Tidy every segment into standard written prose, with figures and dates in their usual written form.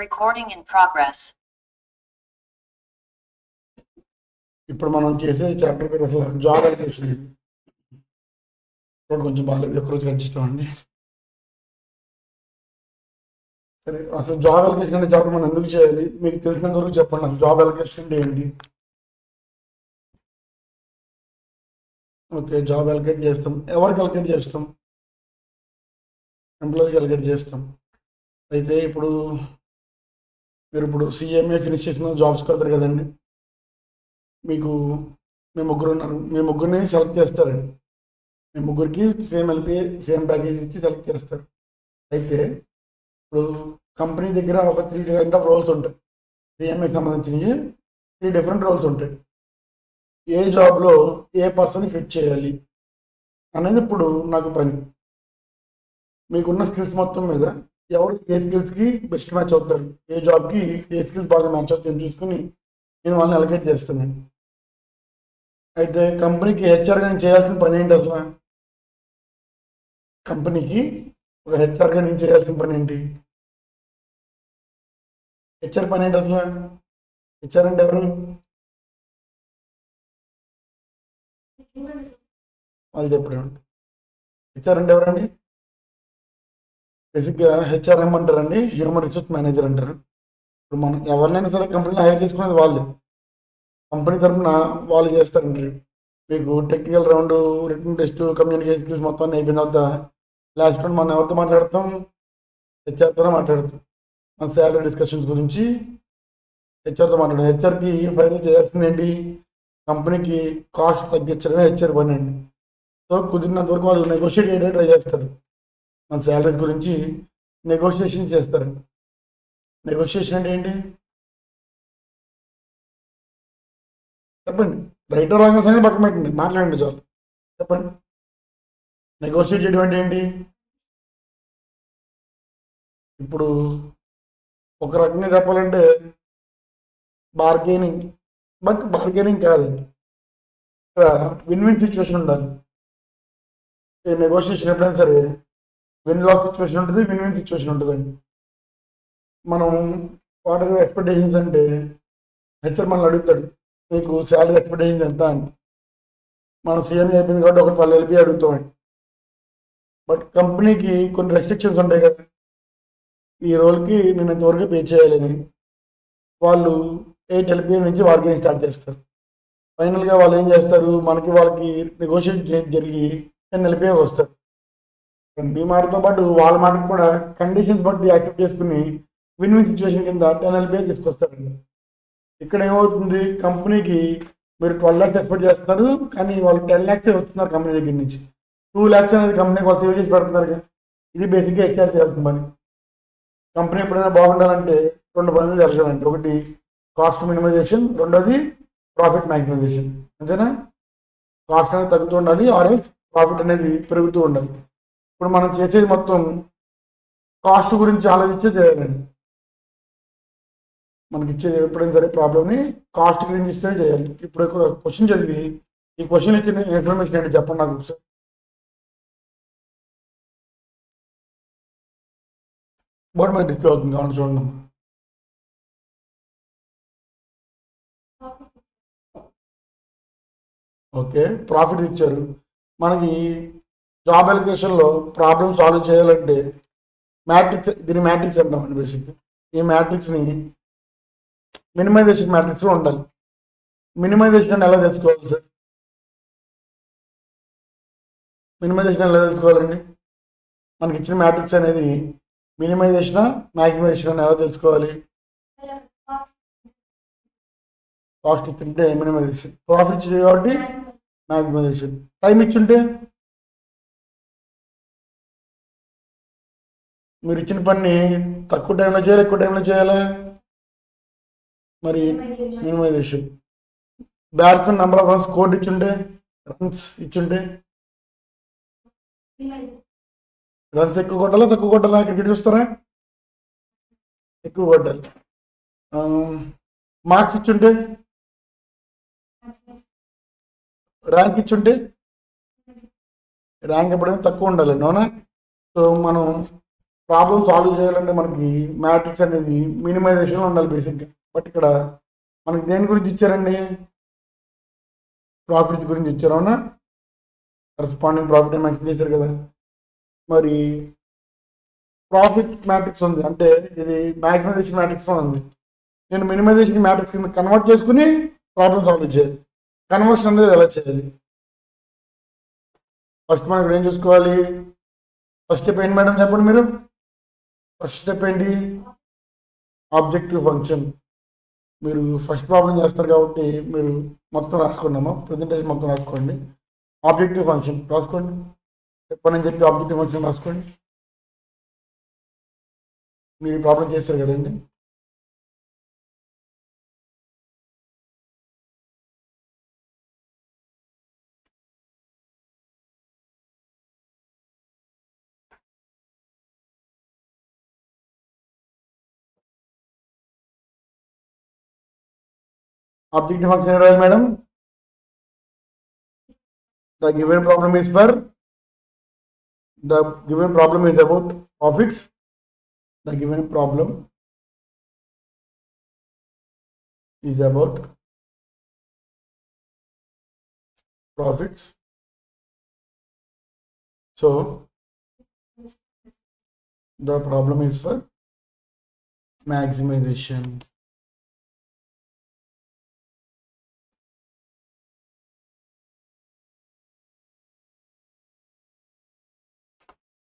Recording in progress. ఇప్పుడు మనం చేసే చాప్టర్ పేరు అసలు జాబ్ అప్లికేషన్. కొంచెం బాగాలేదు, ఒక్కరోజు ఖచ్చితం అండి. సరే, అసలు జాబ్ అప్లికేషన్ అంటే జాబ్ మనం ఎందుకు చేయాలి మీకు తెలిసినంత వరకు చెప్పండి. అసలు జాబ్ అప్లికేషన్ అంటే ఏంటి? ఓకే, జాబ్ అలొకేట్ చేస్తాం. ఎవరికి అలొకేట్ చేస్తాం? ఎంప్లాయీకి అలొకేట్ చేస్తాం. అయితే మీరు ఇప్పుడు సిఎంఏ ఫినిష్ చేసిన జాబ్స్కి వెళ్తారు కదండి. మీకు మీ ముగ్గురు ఉన్నారు, మీ ముగ్గురిని సెలెక్ట్ చేస్తారండి. మీ ముగ్గురికి సేమ్ ఎల్పీ సేమ్ ప్యాకేజ్ ఇచ్చి సెలెక్ట్ చేస్తారు. అయితే ఇప్పుడు కంపెనీ దగ్గర ఒక 3 కైండ్ ఆఫ్ రోల్స్ ఉంటాయి. సిఎంఏకి సంబంధించినవి 3 డిఫరెంట్ రోల్స్ ఉంటాయి. ఏ జాబ్లో ఏ పర్సన్ ఫిట్ చేయాలి అనేది ఇప్పుడు నాకు పని. మీకున్న స్కిల్స్ మొత్తం మీద ఎవరు ఏ స్కిల్స్కి బెస్ట్ మ్యాచ్ అవుతారు, ఏ జాబ్కి ఏ స్కిల్స్ బాగా మ్యాచ్ అవుతాయని చూసుకుని నేను వాళ్ళని అలొకేట్ చేస్తున్నాను. అయితే కంపెనీకి హెచ్ఆర్గా నేను చేయాల్సిన పని ఏంటి? అసలు కంపెనీకి ఒక హెచ్ఆర్గా నేను చేయాల్సిన పని ఏంటి? హెచ్ఆర్ పని ఏంటి అసలు? హెచ్ఆర్ అంటే ఎవరు? వాళ్ళు చెప్పడం. హెచ్ఆర్ అంటే ఎవరండి? బేసిక్గా హెచ్ఆర్ఎం అంటారండి, హ్యూమన్ రిసోర్స్ మేనేజర్ అంటారు. ఇప్పుడు మనం ఎవరినైనా సరే కంపెనీలో హైర్ చేసుకునేది వాళ్ళే. కంపెనీ తరఫున వాళ్ళు చేస్తారండి. మీకు technical round, written test, communication skills మొత్తం అయిపోయిన తర్వాత లాస్ట్ రౌండ్ మనం ఎవరితో మాట్లాడతాం? హెచ్ఆర్తో మాట్లాడతాం. మన శాలరీ డిస్కషన్స్ గురించి హెచ్ఆర్తో మాట్లాడతాం. హెచ్ఆర్కి ఫైనల్ చేయాల్సింది ఏంటి? కంపెనీకి కాస్ట్ తగ్గించడమే హెచ్ఆర్ పని అండి. సో కుదిరినంత వరకు వాళ్ళు నెగోషియేట్ అయ్యే ట్రై చేస్తారు. మన శాలరీ గురించి నెగోషియేషన్ చేస్తారు. నెగోషియేషన్ అంటే ఏంటి చెప్పండి? రైట్ రాంగ్ సంగతి పక్కన పెట్టండి, మాట్లాడండి చాలు. చెప్పండి, నెగోషియేట్ చేయడం అంటే ఏంటి? ఇప్పుడు ఒక రకంగా చెప్పాలంటే బార్గెనింగ్. బట్ బార్గెనింగ్ కాదు, ఇక్కడ విన్ విన్ సిచ్యువేషన్ ఉండాలి. నెగోషియేషన్ ఎప్పుడైనా సరే విన్ లాస్ సిచ్యువేషన్ ఉంటుంది, విన్ విన్ సిచ్యువేషన్ ఉంటుందండి. మనం వాట్ ఆర్ ఎక్స్పెక్టేషన్స్ అంటే హెచ్ఆర్ మనల్ని అడుగుతాడు, మీకు శాలరీ ఎక్స్పెక్టేషన్స్ ఎంత అని. మనం సీఎం అయిపోయింది కాబట్టి ఒక 12 LP అడుగుతామండి. బట్ కంపెనీకి కొన్ని రెస్ట్రిక్షన్స్ ఉంటాయి కదా, ఈ రోల్కి నేను ఇంతవరకు పే చేయాలని. వాళ్ళు 8 LP నుంచి బార్గెనింగ్ స్టార్ట్ చేస్తారు. ఫైనల్గా వాళ్ళు ఏం చేస్తారు, వాళ్ళకి నెగోషియేట్ జరిగి 10 LP వస్తారు. బీమార్తో పాటు వాళ్ళ మాటకు కూడా కండిషన్స్ బట్టి యాక్సెప్ట్ చేసుకుని విన్ విన్ సిచ్యువేషన్ కింద 10 LP తీసుకొస్తారండి. ఇక్కడ ఏమవుతుంది, కంపెనీకి మీరు 12 lakhs ఎక్స్పెక్ట్ చేస్తున్నారు, కానీ వాళ్ళు 10 lakhs వస్తున్నారు కంపెనీ దగ్గర నుంచి. 2 lakhs అనేది కంపెనీకి వాళ్ళు సేవ్ చేసి పెడుతున్నారు. ఇది బేసిక్గా హెచ్ఆర్ చేయాల్సిన పని. కంపెనీ ఎప్పుడైనా బాగుండాలంటే 2 పనులు జరగాలంటే, ఒకటి కాస్ట్ మినిమైజేషన్, రెండోది ప్రాఫిట్ మ్యాక్సిమైజేషన్. అంతేనా? కాస్ట్ అనేది తగ్గుతూ ఉండాలి, ఆర్ఎస్ ప్రాఫిట్ అనేది పెరుగుతూ ఉండాలి. ఇప్పుడు మనం చేసేది మొత్తం కాస్ట్ గురించి ఆలోచించే చేయాలండి. మనకి ఇచ్చేది ఎప్పుడైనా సరే ప్రాబ్లమ్ని కాస్ట్ గురించి ఇస్తే చేయాలి. ఇప్పుడు క్వశ్చన్ చదివి ఈ క్వశ్చన్ ఇచ్చిన ఇన్ఫర్మేషన్ ఏంటి చెప్పండి నాకు ఒకసారి. బోర్డు మీద డిస్ప్లే అవుతుంది కావాలి, చూడండి. ఓకే, ప్రాఫిట్ ఇచ్చారు. మనకి జాబ్ అప్లికేషన్లో ప్రాబ్లమ్ సాల్వ్ చేయాలంటే మ్యాట్రిక్స్, దీని మ్యాట్రిక్స్ అంటామండి. బేసిక్గా ఈ మ్యాట్రిక్స్ని మినిమైజేషన్ మ్యాట్రిక్స్లో ఉండాలి. మినిమైజేషన్ అని ఎలా తెలుసుకోవాలి సార్? మినిమైజేషన్ ఎలా తెలుసుకోవాలండి? మనకి ఇచ్చిన మ్యాట్రిక్స్ అనేది మినిమైజేషనా మ్యాక్సిమైజేషన్ అని ఎలా తెలుసుకోవాలి? కాస్ట్ ఇచ్చుంటే మినిమైజేషన్, ప్రాఫిట్ ఇచ్చింది కాబట్టి మ్యాక్సిమైజేషన్. టైం ఇచ్చుంటే మీరు ఇచ్చిన పని తక్కువ టైంలో చేయాలి, ఎక్కువ టైంలో చేయాలా? మరి minimization. Batsmen number of runs score ఇచ్చుంటే, రన్స్ ఇచ్చుంటే రన్స్ ఎక్కువ కొట్టాలా తక్కువ కొట్టాలా? క్రికెట్ చూస్తారా? ఎక్కువ కొట్టాలి. మార్క్స్ ఇచ్చుంటే, ర్యాంక్ ఇచ్చుంటే, ర్యాంక్ ఎప్పుడైనా తక్కువ ఉండాలి, అవునా? సో మనం ప్రాబ్లమ్ సాల్వ్ చేయాలంటే మనకి మ్యాట్రిక్స్ అనేది మినిమైజేషన్లో ఉండాలి బేసిక్గా. బట్ ఇక్కడ మనకి దేని గురించి ఇచ్చారండి? ప్రాఫిట్స్ గురించి ఇచ్చారు, అవునా? కరస్పాండింగ్ ప్రాఫిట్ అని మెన్షన్ చేశారు కదా. మరి ప్రాఫిట్ మ్యాట్రిక్స్ ఉంది అంటే ఇది మ్యాక్సిమైజేషన్ మ్యాట్రిక్స్లో ఉంది. నేను మినిమైజేషన్ మ్యాట్రిక్స్ కింద కన్వర్ట్ చేసుకుని ప్రాబ్లమ్ సాల్వ్ చేయాలి. కన్వర్షన్ అనేది ఎలా చేయాలి? ఫస్ట్ మనం ఇక్కడ ఏం చూసుకోవాలి? ఫస్ట్ స్టెప్ ఏంటి మేడం చెప్పండి మీరు? ఫస్ట్ స్టెప్ ఏంటి? Objective function. మీరు ఫస్ట్ ప్రాబ్లం చేస్తారు కాబట్టి మీరు మొత్తం రాసుకోండి, ప్రజెంటేషన్ మొత్తం రాసుకోండి. ఆబ్జెక్టివ్ ఫంక్షన్ రాసుకోండి, చెప్పని చెప్పి ఆబ్జెక్టివ్ ఫంక్షన్ రాసుకోండి. మీరు ఈ ప్రాబ్లం చేస్తారు కదండి. ఆబ్జెక్టివ్ ఫంక్షన్ రాయాలి madam. The given problem is about profits. The given problem is about profits. So the problem is for maximization.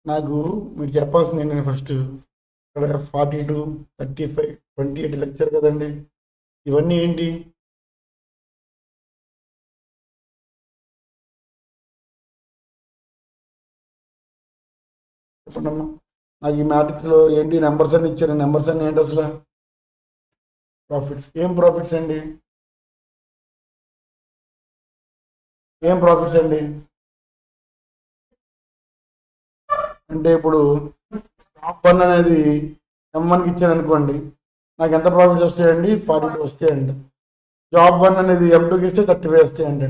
నాకు మీరు చెప్పాల్సింది ఏంటంటే ఫస్ట్ ఇక్కడ 42, 35, 28 లెక్చర్ కదండి. ఇవన్నీ ఏంటి? చెప్పండమ్మా. నాకు ఈ మ్యాట్రిక్స్లో ఏంటి నెంబర్స్ అన్ని ఇచ్చారు. నెంబర్స్ అన్ని ఏంటి అసలు? ప్రాఫిట్స్. ఏం ప్రాఫిట్స్ అండి? ఏం ప్రాఫిట్స్ అండి అంటే ఇప్పుడు జాబ్ 1 అనేది M1కి ఇచ్చాను అనుకోండి, నాకు ఎంత ప్రాఫిట్స్ వస్తాయండి? 42 వస్తాయండి. జాబ్ 1 అనేది M2కి ఇస్తే 35 వస్తాయండి.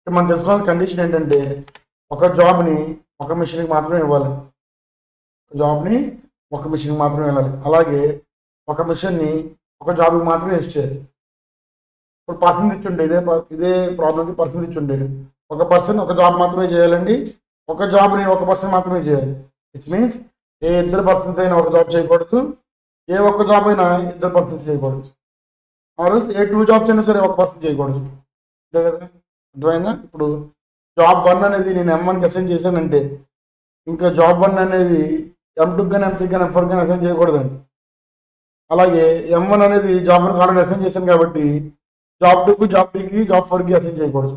మనం తెలుసుకోవాల్సిన కండిషన్ ఏంటంటే ఒక జాబ్ని ఒక మిషన్కి మాత్రమే ఇవ్వాలి. జాబ్ని ఒక మిషన్కి మాత్రమే వెళ్ళాలి. అలాగే ఒక మిషన్ని ఒక జాబ్కి మాత్రమే యూజ్ చేయాలి. ఇప్పుడు పర్సన్ ఇచ్చుండే ఇదే ప్రాబ్లంకి పర్సన్ ఇచ్చుండే ఒక పర్సన్ ఒక జాబ్ మాత్రమే చేయాలండి. ఒక జాబ్ని ఒక పర్సన్ మాత్రమే చేయాలి. ఇట్ మీన్స్ ఏ ఇద్దరు పర్సన్స్ అయినా ఒక జాబ్ చేయకూడదు, ఏ ఒక్క జాబ్ అయినా ఇద్దరు పర్సన్స్ చేయకూడదు. ఆ రోజు ఏ 2 జాబ్స్ అయినా సరే ఒక పర్సన్ చేయకూడదు. అంతే కదా, అర్థమైందా? ఇప్పుడు జాబ్ 1 అనేది నేను M1కి అసైన్ చేశానంటే ఇంకా జాబ్ 1 అనేది M2 కానీ M3 కానీ M4 కానీ అసైన్ చేయకూడదండి. అలాగే M1 అనేది జాబ్ 1 ఆల్రెడీ అసైన్ చేశాను కాబట్టి జాబ్ 2కి, జాబ్ 3కి, జాబ్ 4కి అసైన్ చేయకూడదు.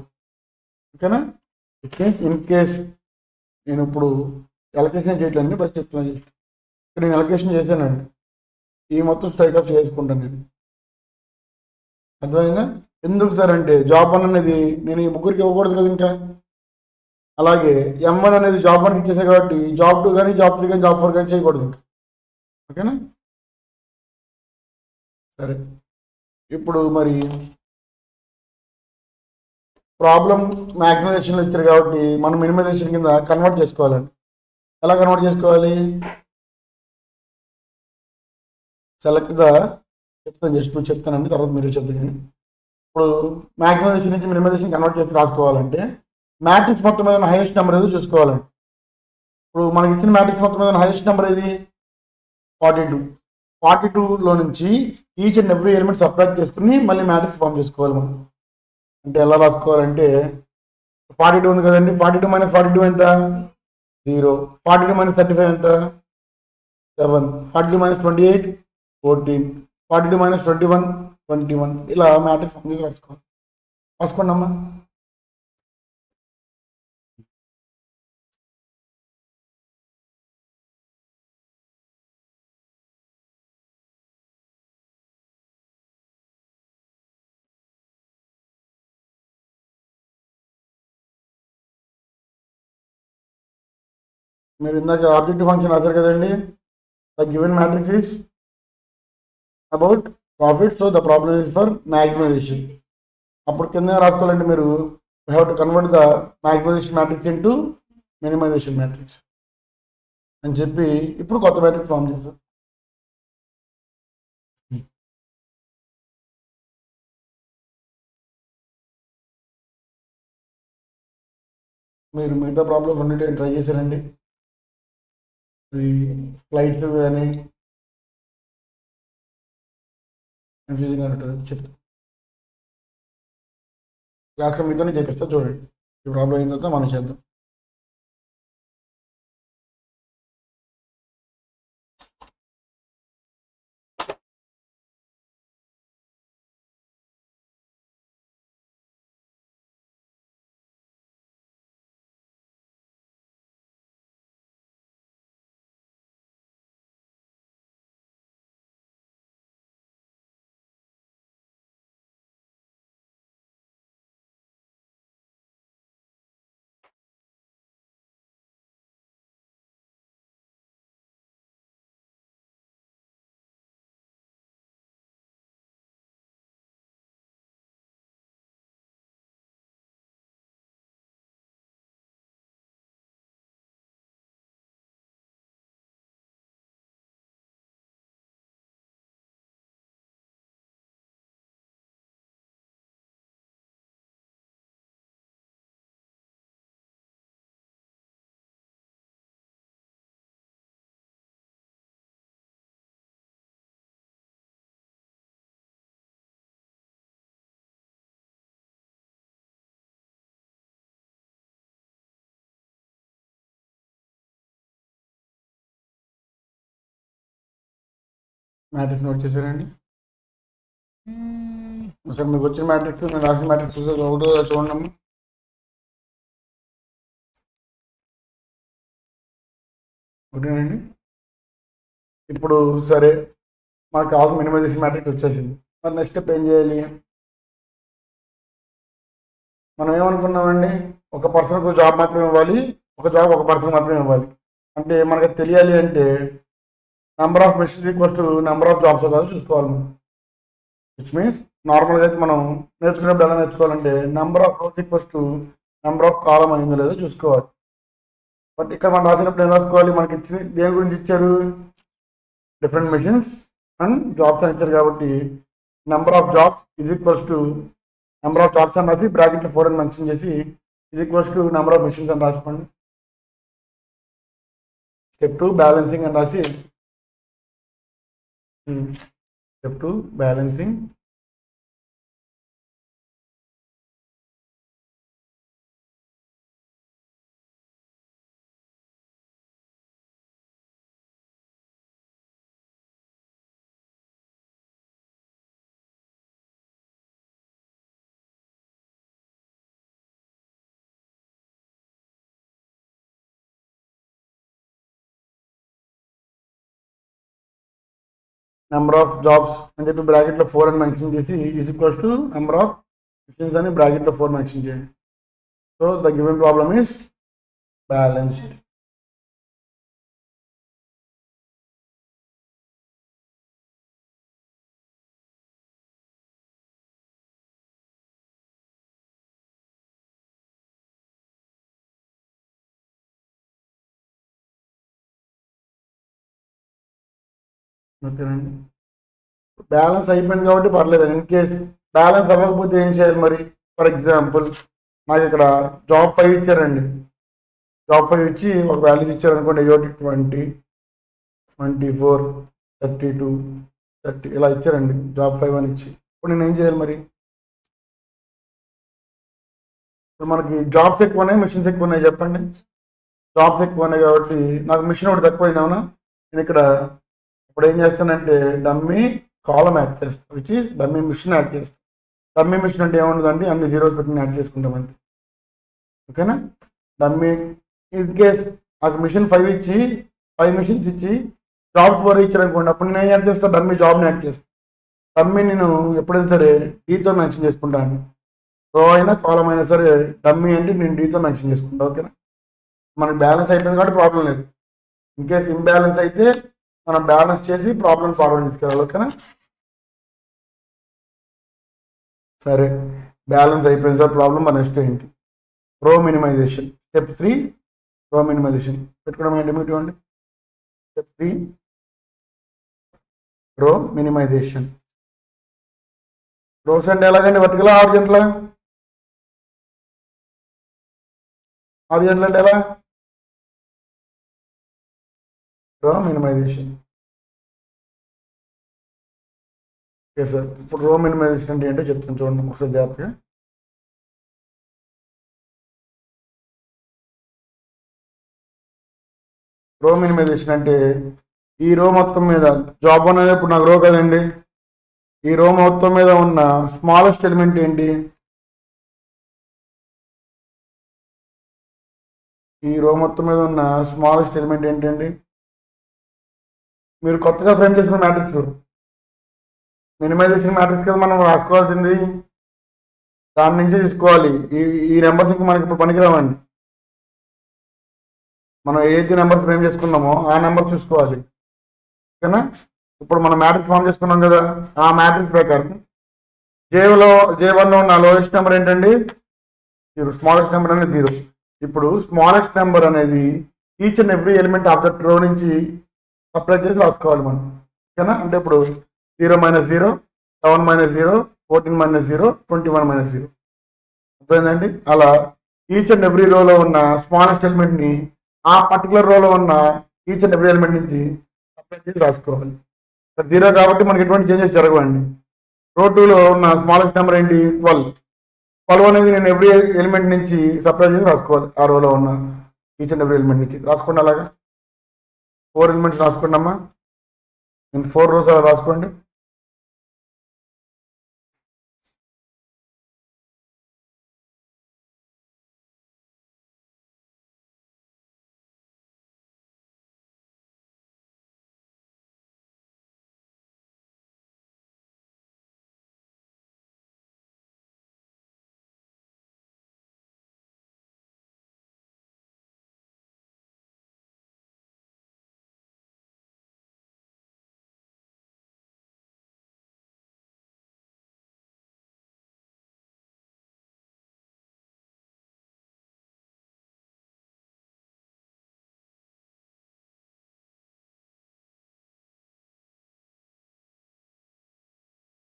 ఓకేనా? ఇన్ కేస్ నేను ఇప్పుడు ఎలకేషన్ చేయట్లండి, బట్ చెప్తున్నాను. ఇక్కడ నేను ఎలకేషన్ చేశానండి, ఈ మొత్తం స్ట్రైక్ ఆఫ్ చేసుకుంటాను నేను. అర్థమైందా? ఎందుకు సార్ అంటే జాబ్ 1 అనేది నేను ఈ ముగ్గురికి ఇవ్వకూడదు కదా ఇంకా. అలాగే M1 అనేది జాబ్ 1కి ఇచ్చేసాయి కాబట్టి జాబ్ 2 కానీ, జాబ్ 3 కానీ, జాబ్ 4 కానీ చేయకూడదు ఇంకా. ఓకేనా? సరే, ఇప్పుడు మరి ప్రాబ్లం మ్యాక్సిమైజేషన్లో ఇచ్చారు కాబట్టి మనం మినిమైజేషన్ కింద కన్వర్ట్ చేసుకోవాలండి. ఎలా కన్వర్ట్ చేసుకోవాలి? సెలెక్ట్ ద చెప్తాను, జస్ట్ చెప్తానండి, తర్వాత మీరు చెప్తాను. ఇప్పుడు మ్యాక్సిమైజేషన్ నుంచి మినిమైజేషన్ కన్వర్ట్ చేసి రాసుకోవాలంటే మ్యాట్రిక్స్ మొత్తం మీద హైయెస్ట్ నెంబర్ ఏదో చూసుకోవాలండి. ఇప్పుడు మనకి ఇచ్చిన మ్యాట్రిక్స్ మొత్తం మీద హైయెస్ట్ నెంబర్ ఏది? 42. 42లో నుంచి each and every element separate చేసుకుని మళ్ళీ మ్యాట్రిక్స్ ఫామ్ చేసుకోవాలి మనం. అంటే ఎలా రాసుకోవాలంటే 42 ఉంది కదండి, 42 - 42 ఎంత? 0. 42 - 35 ఎంత? 7. 42 - 28 14. 42 - 21 21. ఇలా మ్యాట్రిక్స్ ఫామ్ చేసి రాసుకోవాలి. రాసుకోండి అమ్మా. మీరు ఇందాక ఆబ్జెక్టివ్ ఫంక్షన్ రాశారు కదండి. The given matrix is about profit, so the problem is for maximisation. అప్పుడు కింద రాసుకోవాలంటే మీరు have to convert the maximisation matrix into minimisation matrix. అని చెప్పి ఇప్పుడు కొత్త మ్యాట్రిక్స్ ఫామ్ చేస్తాం. మీరు మిగతా ప్రాబ్లమ్స్ ఉంటే ట్రై చేశారండి. ఈ ఫ్లైట్లు కానీ కన్ఫ్యూజింగ్ ఉంటుంది చెప్తా. క్లాస్లో మీతోనే చేపిస్తా, చూడండి ఈ ప్రాబ్లం అయిన తర్వాత మనం చేద్దాం. మ్యాట్రిక్స్ నోట్ చేశారండి. సార్ మీకు వచ్చిన మ్యాట్రిక్స్ నేను రాసిన మ్యాట్రిక్స్ ఒకటో చూడండి. ఒకటేనండి. ఇప్పుడు సరే మాకు కావాల్సిన మినిమైజేషన్ మ్యాట్రిక్స్ వచ్చేసింది. మరి నెక్స్ట్ స్టెప్ ఏం చేయాలి? మనం ఏమనుకున్నామండి, ఒక పర్సన్కు జాబ్ మాత్రమే ఇవ్వాలి, ఒక జాబ్ ఒక పర్సన్ మాత్రమే ఇవ్వాలి. అంటే మనకు తెలియాలి అంటే number of machines equal to number of jobs కాదు చూసుకోవాలి మనం. విచ్ మీన్స్ నార్మల్గా అయితే మనం నేర్చుకునేప్పుడు ఎలా నేర్చుకోవాలంటే number of rose equals to number of కాలం అయిందో లేదో చూసుకోవాలి. బట్ ఇక్కడ మనం రాసినప్పుడు ఏం రాసుకోవాలి, మనకి ఇచ్చింది దేని గురించి ఇచ్చారు, డిఫరెంట్ మెషిన్స్ అండ్ జాబ్స్ అని ఇచ్చారు. కాబట్టి number of jobs is equals to number of jobs అని రాసి బ్రాకెట్లో 4 అని మెన్షన్ చేసి is equals to number of machines అని రాసుకోండి. స్టెప్ 2 బ్యాలెన్సింగ్ అని రాసి step 2 balancing number of jobs అని చెప్పి బ్రాకెట్లో 4 అని మెన్షన్ చేసి is equals to number of machines అని బ్రాకెట్లో 4 మెన్షన్ చేయండి. So the given problem is balanced. ఓకేనండి. బ్యాలెన్స్ అయిపోయింది కాబట్టి పర్లేదు. ఇన్ కేస్ బ్యాలెన్స్ అవ్వకపోతే ఏం చేయాలి మరి? ఫర్ ఎగ్జాంపుల్ నాకు ఇక్కడ జాబ్ 5 ఇచ్చారండి. జాబ్ 5 ఇచ్చి ఒక వాల్యూస్ ఇచ్చారనుకోండి, 20, 24, 32, 30 ఇలా ఇచ్చారండి. జాబ్ 5 అని ఇచ్చి ఇప్పుడు నేను ఏం చేయాలి మరి? ఇప్పుడు మనకి జాబ్స్ ఎక్కువ ఉన్నాయి, మిషన్స్ ఎక్కువ ఉన్నాయి చెప్పండి. జాబ్స్ ఎక్కువ ఉన్నాయి కాబట్టి నాకు మిషన్ ఒకటి తక్కువైంది. అవునా? నేను ఇక్కడ ఇప్పుడు ఏం చేస్తానంటే డమ్మీ కాలం యాడ్ చేస్తాను, which is dummy machine add చేస్తాను. డమ్మీ మిషన్ అంటే ఏముంటుందండి, అన్ని జీరోస్ పెట్టి యాడ్ చేసుకుంటాం అంతే. ఓకేనా? డమ్మీ ఇన్ కేస్ నాకు మిషన్ 5 ఇచ్చి 5 మిషన్స్ ఇచ్చి జాబ్స్ 4 ఇచ్చారనుకోండి, అప్పుడు నేను ఏం చేస్తాను, డమ్మీ జాబ్ని యాడ్ చేస్తాను. డమ్మీ నేను ఎప్పుడైనా సరే డీతో మెన్షన్ చేసుకుంటాను. రో అయినా కాలం అయినా సరే డమ్మీ అంటే నేను డీతో మెన్షన్ చేసుకుంటాను. ఓకేనా? మనకి బ్యాలెన్స్ అయిపోయింది కాబట్టి ప్రాబ్లం లేదు. ఇన్ కేస్ ఇంబ్యాలెన్స్ అయితే మనం బ్యాలెన్స్ చేసి ప్రాబ్లం ఫార్వర్డ్ తీసుకెళ్ళాలి. ఓకేనా? సరే, బ్యాలెన్స్ అయిపోయింది సార్. ప్రాబ్లం మరి నెక్స్ట్ ఏంటి? రో మినిమైజేషన్. స్టెప్ 3 రో మినిమైజేషన్ పెట్టుకోవడం ఏంటి? ఇవ్వండి. స్టెప్ 3 రో మినిమైజేషన్. రోస్ అంటే ఎలాగండి? Vertical horizontal? హారిజాంటల్ అంటే ఎలా? రో మినిమైజేషన్. ఓకే సార్, ఇప్పుడు రో మినిమైజేషన్ అంటే ఏంటో చెప్తాను చూడండి ఒకసారి జాగ్రత్తగా. రో మినిమైజేషన్ అంటే ఈ రో మొత్తం మీద జాబ్ 1 అనేది ఇప్పుడు నాకు రో కదండి. ఈ రో మొత్తం మీద ఉన్న స్మాలెస్ట్ ఎలిమెంట్ ఏంటి? ఈ రో మొత్తం మీద ఉన్న స్మాలెస్ట్ ఎలిమెంట్ ఏంటండి? మీరు కొత్తగా ఫ్రేమ్ చేసుకున్న మ్యాట్రిక్స్ మినిమైజేషన్ మ్యాట్రిక్స్ కదా మనం రాసుకోవాల్సింది. దాని నుంచి తీసుకోవాలి. ఈ నెంబర్స్ ఇంకా మనకి ఇప్పుడు పనికిరావండి. మనం ఏదైతే నెంబర్స్ ఫ్రేమ్ చేసుకున్నామో ఆ నెంబర్ చూసుకోవాలి. ఓకేనా? ఇప్పుడు మనం మ్యాట్రిక్స్ ఫామ్ చేసుకున్నాం కదా, ఆ మ్యాట్రిక్స్ ప్రకారం J1 లో ఉన్న లోయెస్ట్ నెంబర్ ఏంటండి? 0. స్మాలెస్ట్ నెంబర్ అనేది 0. ఇప్పుడు స్మాలెస్ట్ నెంబర్ అనేది each and every element of that రో నుంచి సపరేట్ చేసి రాసుకోవాలి మనం. ఓకేనా? అంటే ఇప్పుడు 0 - 0, 7 - 0, 14 - 0, 21 - 0. అర్థమైందండి? అలా ఈచ్ అండ్ ఎవ్రీ రోలో ఉన్న స్మాలెస్ట్ ఎలిమెంట్ని ఆ పర్టికులర్ రోలో ఉన్న ఈచ్ అండ్ ఎవ్రీ ఎలిమెంట్ నుంచి సపరేట్ చేసి రాసుకోవాలి. 0 కాబట్టి మనకి ఎటువంటి చేంజెస్ జరగవండి. రో 2లో ఉన్న స్మాలెస్ట్ నెంబర్ ఏంటి? 12. 12 అనేది నేను ఎవ్రీ ఎలిమెంట్ నుంచి సపరేట్ చేసి రాసుకోవాలి. ఆ రోలో ఉన్న ఈచ్ అండ్ ఎవ్రీ ఎలిమెంట్ నుంచి రాసుకోండి. అలాగా 4 ఎలిమెంట్స్ రాసుకోండి అమ్మా. నేను 4 రోస్ అలా రాసుకోండి.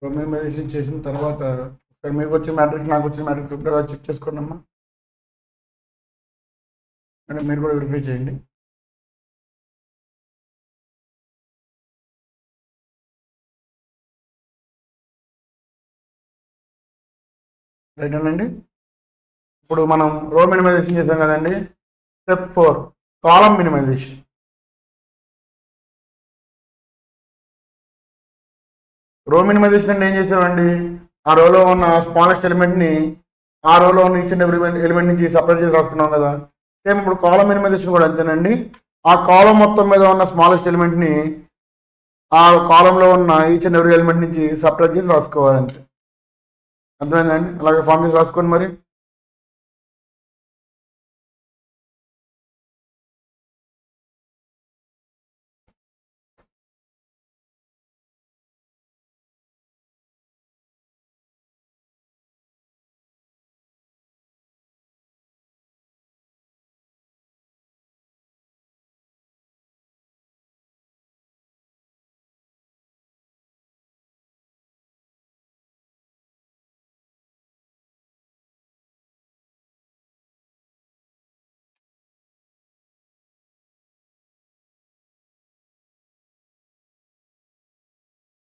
మినిమైజేషన్ చేసిన తర్వాత ఒకసారి మీకు వచ్చిన మ్యాట్రిక్స్ నాకు వచ్చిన మ్యాట్రిక్స్ ఒకటి చెక్ చేసుకోండి అమ్మా. అంటే మీరు కూడా వెరిఫై చేయండి. రైట్ అండి. ఇప్పుడు మనం రో మినిమైజేషన్ చేసాం కదండి. Step 4 column minimisation. రో మినిమైజేషన్ అంటే ఏం చేసామండి? ఆ రోలో ఉన్న స్మాలెస్ట్ ఎలిమెంట్ని ఆ రోలో ఉన్న ఈచ్ అండ్ ఎవ్రీ ఎలిమెంట్ నుంచి సపరేట్ చేసి రాసుకున్నాం కదా. సేమ్ ఇప్పుడు కాలమ్ మినిమైజేషన్ కూడా అంతేనండి. ఆ కాలం మొత్తం మీద ఉన్న స్మాలెస్ట్ ఎలిమెంట్ని ఆ కాలంలో ఉన్న ఈచ్ అండ్ ఎవ్రీ ఎలిమెంట్ నుంచి సపరేట్ చేసి రాసుకోవాలంటే. అర్థమైందండి? అలాగే ఫామ్ చేసి రాసుకోండి మరి.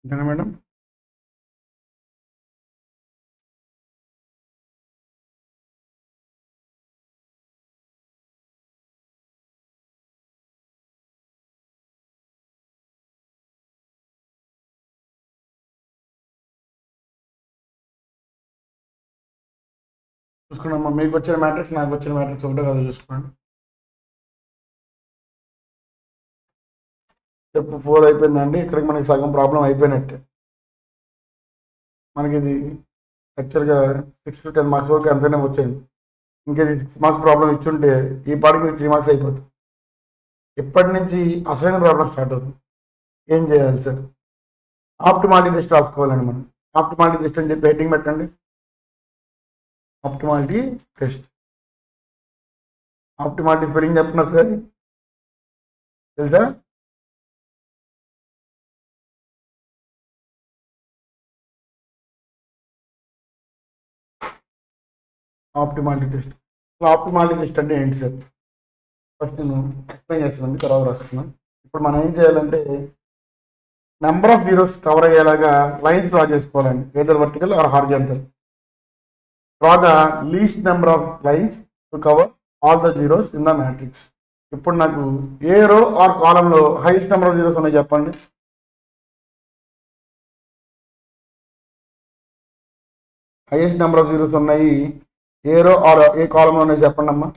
అంతేనా మేడం? చూసుకున్నామ్మా. మీకు వచ్చిన మ్యాట్రిక్స్ నాకు వచ్చిన మ్యాట్రిక్స్ ఒకటే కదా చూసుకోండి. స్టెప్ 4 అయిపోయిందండి. ఇక్కడికి మనకి సగం ప్రాబ్లం అయిపోయినట్టే. మనకి ఇది యాక్చువల్గా 6 to 10 మార్క్స్ వరకు ఎంతైనా వచ్చింది. ఇంకేది 6 మార్క్స్ ప్రాబ్లం ఇచ్చుంటే ఈ పాటికి మీకు 3 మార్క్స్ అయిపోతుంది. ఇప్పటి నుంచి అసలైన ప్రాబ్లం స్టార్ట్ అవుతుంది. ఏం చేయాలి సార్? ఆప్టిమాలిటీ టెస్ట్ రాసుకోవాలండి మనం. ఆప్టిమాలిటీ టెస్ట్ అని చెప్పి హెడ్డింగ్ పెట్టండి. Optimality test. ఆప్టిమాలిటీ స్పెల్లింగ్ చెప్తున్నారు సార్, తెలుసా? Optimality test. ఆప్టిమాలిటీ టెస్ట్ అంటే ఏంటి సార్? ఫస్ట్ నేను ఎక్స్ప్లెయిన్ చేస్తాను, తర్వాత రాస్తున్నాను. ఇప్పుడు మనం ఏం చేయాలంటే నెంబర్ ఆఫ్ జీరోస్ కవర్ అయ్యేలాగా లైన్స్ డ్రా చేసుకోవాలండి, either vertical or horizontal. Draw the least number of lines to cover all the zeros in the matrix. ఇప్పుడు నాకు ఏ రో ఆర్ కాలంలో హైయెస్ట్ నెంబర్ ఆఫ్ జీరోస్ ఉన్నాయి చెప్పండి. హైయెస్ట్ నెంబర్ ఆఫ్ జీరోస్ ఉన్నాయి ఏ రో ఆర్ ఏ కాలంలో ఉన్నాయి చెప్పండి అమ్మా.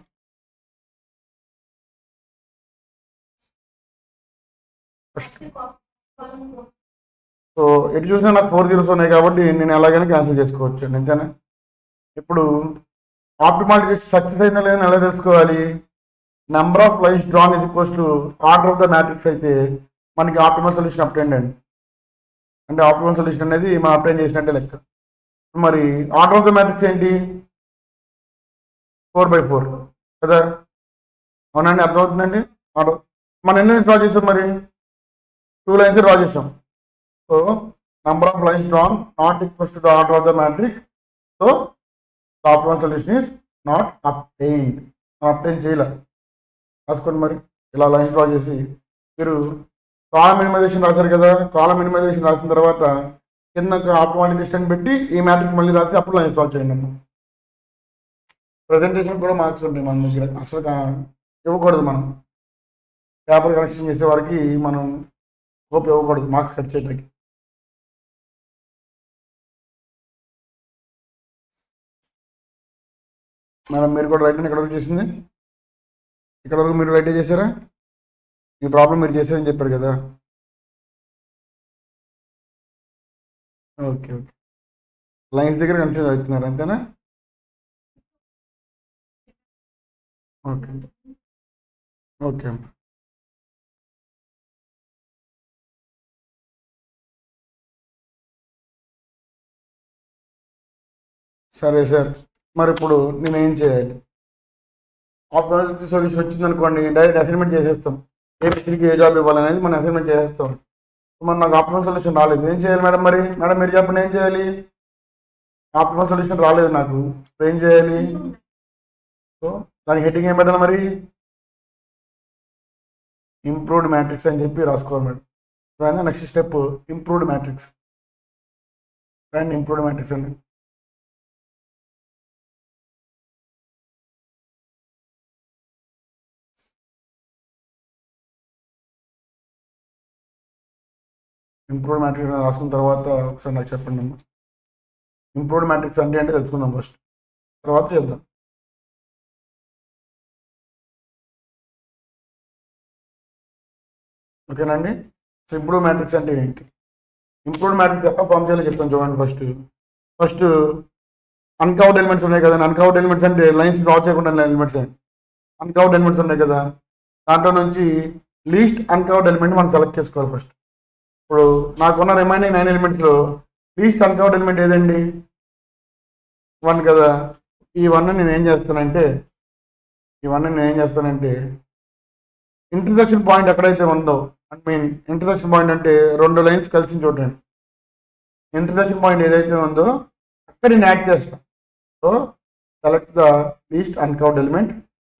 సో ఎటు చూసినా నాకు 4 జీరోస్ ఉన్నాయి కాబట్టి నేను ఎలాగైనా క్యాన్సిల్ చేసుకోవచ్చు అంతేనా. ఇప్పుడు ఆప్టిమాలిటీ సక్సెస్ అయిందా లేదని ఎలా తెలుసుకోవాలి? Number of lines drawn is equals to order of the matrix అయితే మనకి ఆప్టిమల్ సొల్యూషన్ అప్టైన్ అండి. అంటే ఆప్టిమల్ సొల్యూషన్ అనేది మనం అప్టైన్ చేసినట్టే లెక్క. మరి ఆర్డర్ ఆఫ్ ద మ్యాట్రిక్స్ ఏంటి? 4/4 కదా, అవునండి, అర్థమవుతుందండి. ఆర్డర్ మనం ఎన్ని లైన్స్ డ్రా చేసాం? మరి 2 లైన్స్ డ్రా చేసాం. So number of lines drawn not equals to the order of the matrix. So the optimal solution is not obtained. Obtain చేయలే రాసుకోండి. మరి ఇలా లైన్స్ డ్రా చేసి మీరు కాలం మినిమైజేషన్ రాశారు కదా, కాలం మినిమైజేషన్ రాసిన తర్వాత కింద ఆప్టిమాలిటీ టెస్ట్ పెట్టి ఈ మ్యాట్రిక్స్ మళ్ళీ రాసి అప్పుడు లైన్స్ డ్రా చేయండి అమ్మ. ప్రజెంటేషన్ కూడా మార్క్స్ ఉంటాయి మన దగ్గర, అసలు ఇవ్వకూడదు. మనం పేపర్ కరెక్షన్ చేసే వారికి మనం హోప్ ఇవ్వకూడదు మార్క్స్ కట్ చేయడానికి. మేడం మీరు కూడా రైట్ ఎక్కడ వరకు చేసింది? ఇక్కడ వరకు మీరు రైట్ చేశారా? ఈ ప్రాబ్లం మీరు చేశారని చెప్పారు కదా. ఓకే ఓకే, లైన్స్ దగ్గర కన్ఫ్యూజ్ అవుతున్నారు అంతేనా? ఓకే ఓకే అమ్మా. సరే సార్, మరి ఇప్పుడు నేను ఏం చేయాలి? ఆప్టిమల్ సొల్యూషన్ వచ్చింది అనుకోండి, డైరెక్ట్ అసైన్మెంట్ చేసేస్తాం. ఏ మిస్త్రీకి ఏ జాబ్ ఇవ్వాలనేది మనం అసైన్మెంట్ చేసేస్తాం. మరి నాకు ఆప్టిమల్ సొల్యూషన్ రాలేదు, ఏం చేయాలి మేడం? మరి మేడం మీరు చెప్పండి ఏం చేయాలి? ఆప్టిమల్ సొల్యూషన్ రాలేదు నాకు, ఏం చేయాలి? సో దానికి హెడ్డింగ్ ఏం పెట్టాలి మరి? ఇంప్రూవ్డ్ మ్యాట్రిక్స్ అని చెప్పి రాసుకోవాలి madam. Next step improved matrix. And improved matrix అండి. ఇంప్రూవ్డ్ మ్యాట్రిక్స్ రాసుకున్న తర్వాత ఒకసారి నాకు చెప్పండి అమ్మా. ఇంప్రూవ్డ్ మ్యాట్రిక్స్ అంటే తెలుసుకుందాం ఫస్ట్, తర్వాత చేద్దాం. ఓకేనండి. సో ఇంప్రూవ్డ్ మ్యాట్రిక్స్ అంటే ఏంటి? ఇంప్రూవ్డ్ మ్యాట్రిక్స్ ఎక్కడ ఫామ్ చేయాలో చెప్తాను చూడండి. ఫస్ట్ అన్కవర్డ్ ఎలిమెంట్స్ ఉన్నాయి కదండి. అన్కవర్డ్ ఎలిమెంట్స్ అంటే లైన్స్ డ్రా చేయకుండా ఎలిమెంట్స్. అన్కవర్డ్ ఎలిమెంట్స్ ఉన్నాయి కదా, దాంట్లో నుంచి లీస్ట్ అన్కవర్డ్ ఎలిమెంట్ మనం సెలెక్ట్ చేసుకోవాలి ఫస్ట్. ఇప్పుడు నాకున్న రిమైనింగ్ 9 ఎలిమెంట్స్లో లీస్ట్ అన్కవర్డ్ ఎలిమెంట్ ఏదండి? 1 కదా. ఈ 1 నేను ఏం చేస్తానంటే ఇంటర్సెక్షన్ పాయింట్ ఎక్కడైతే ఉందో, ఇంటర్సెక్షన్ పాయింట్ అంటే 2 లైన్స్ కలిసి చూడండి. ఇంటర్సెక్షన్ పాయింట్ ఏదైతే ఉందో అక్కడ నేను యాడ్ చేస్తాను. So select the least uncovered element,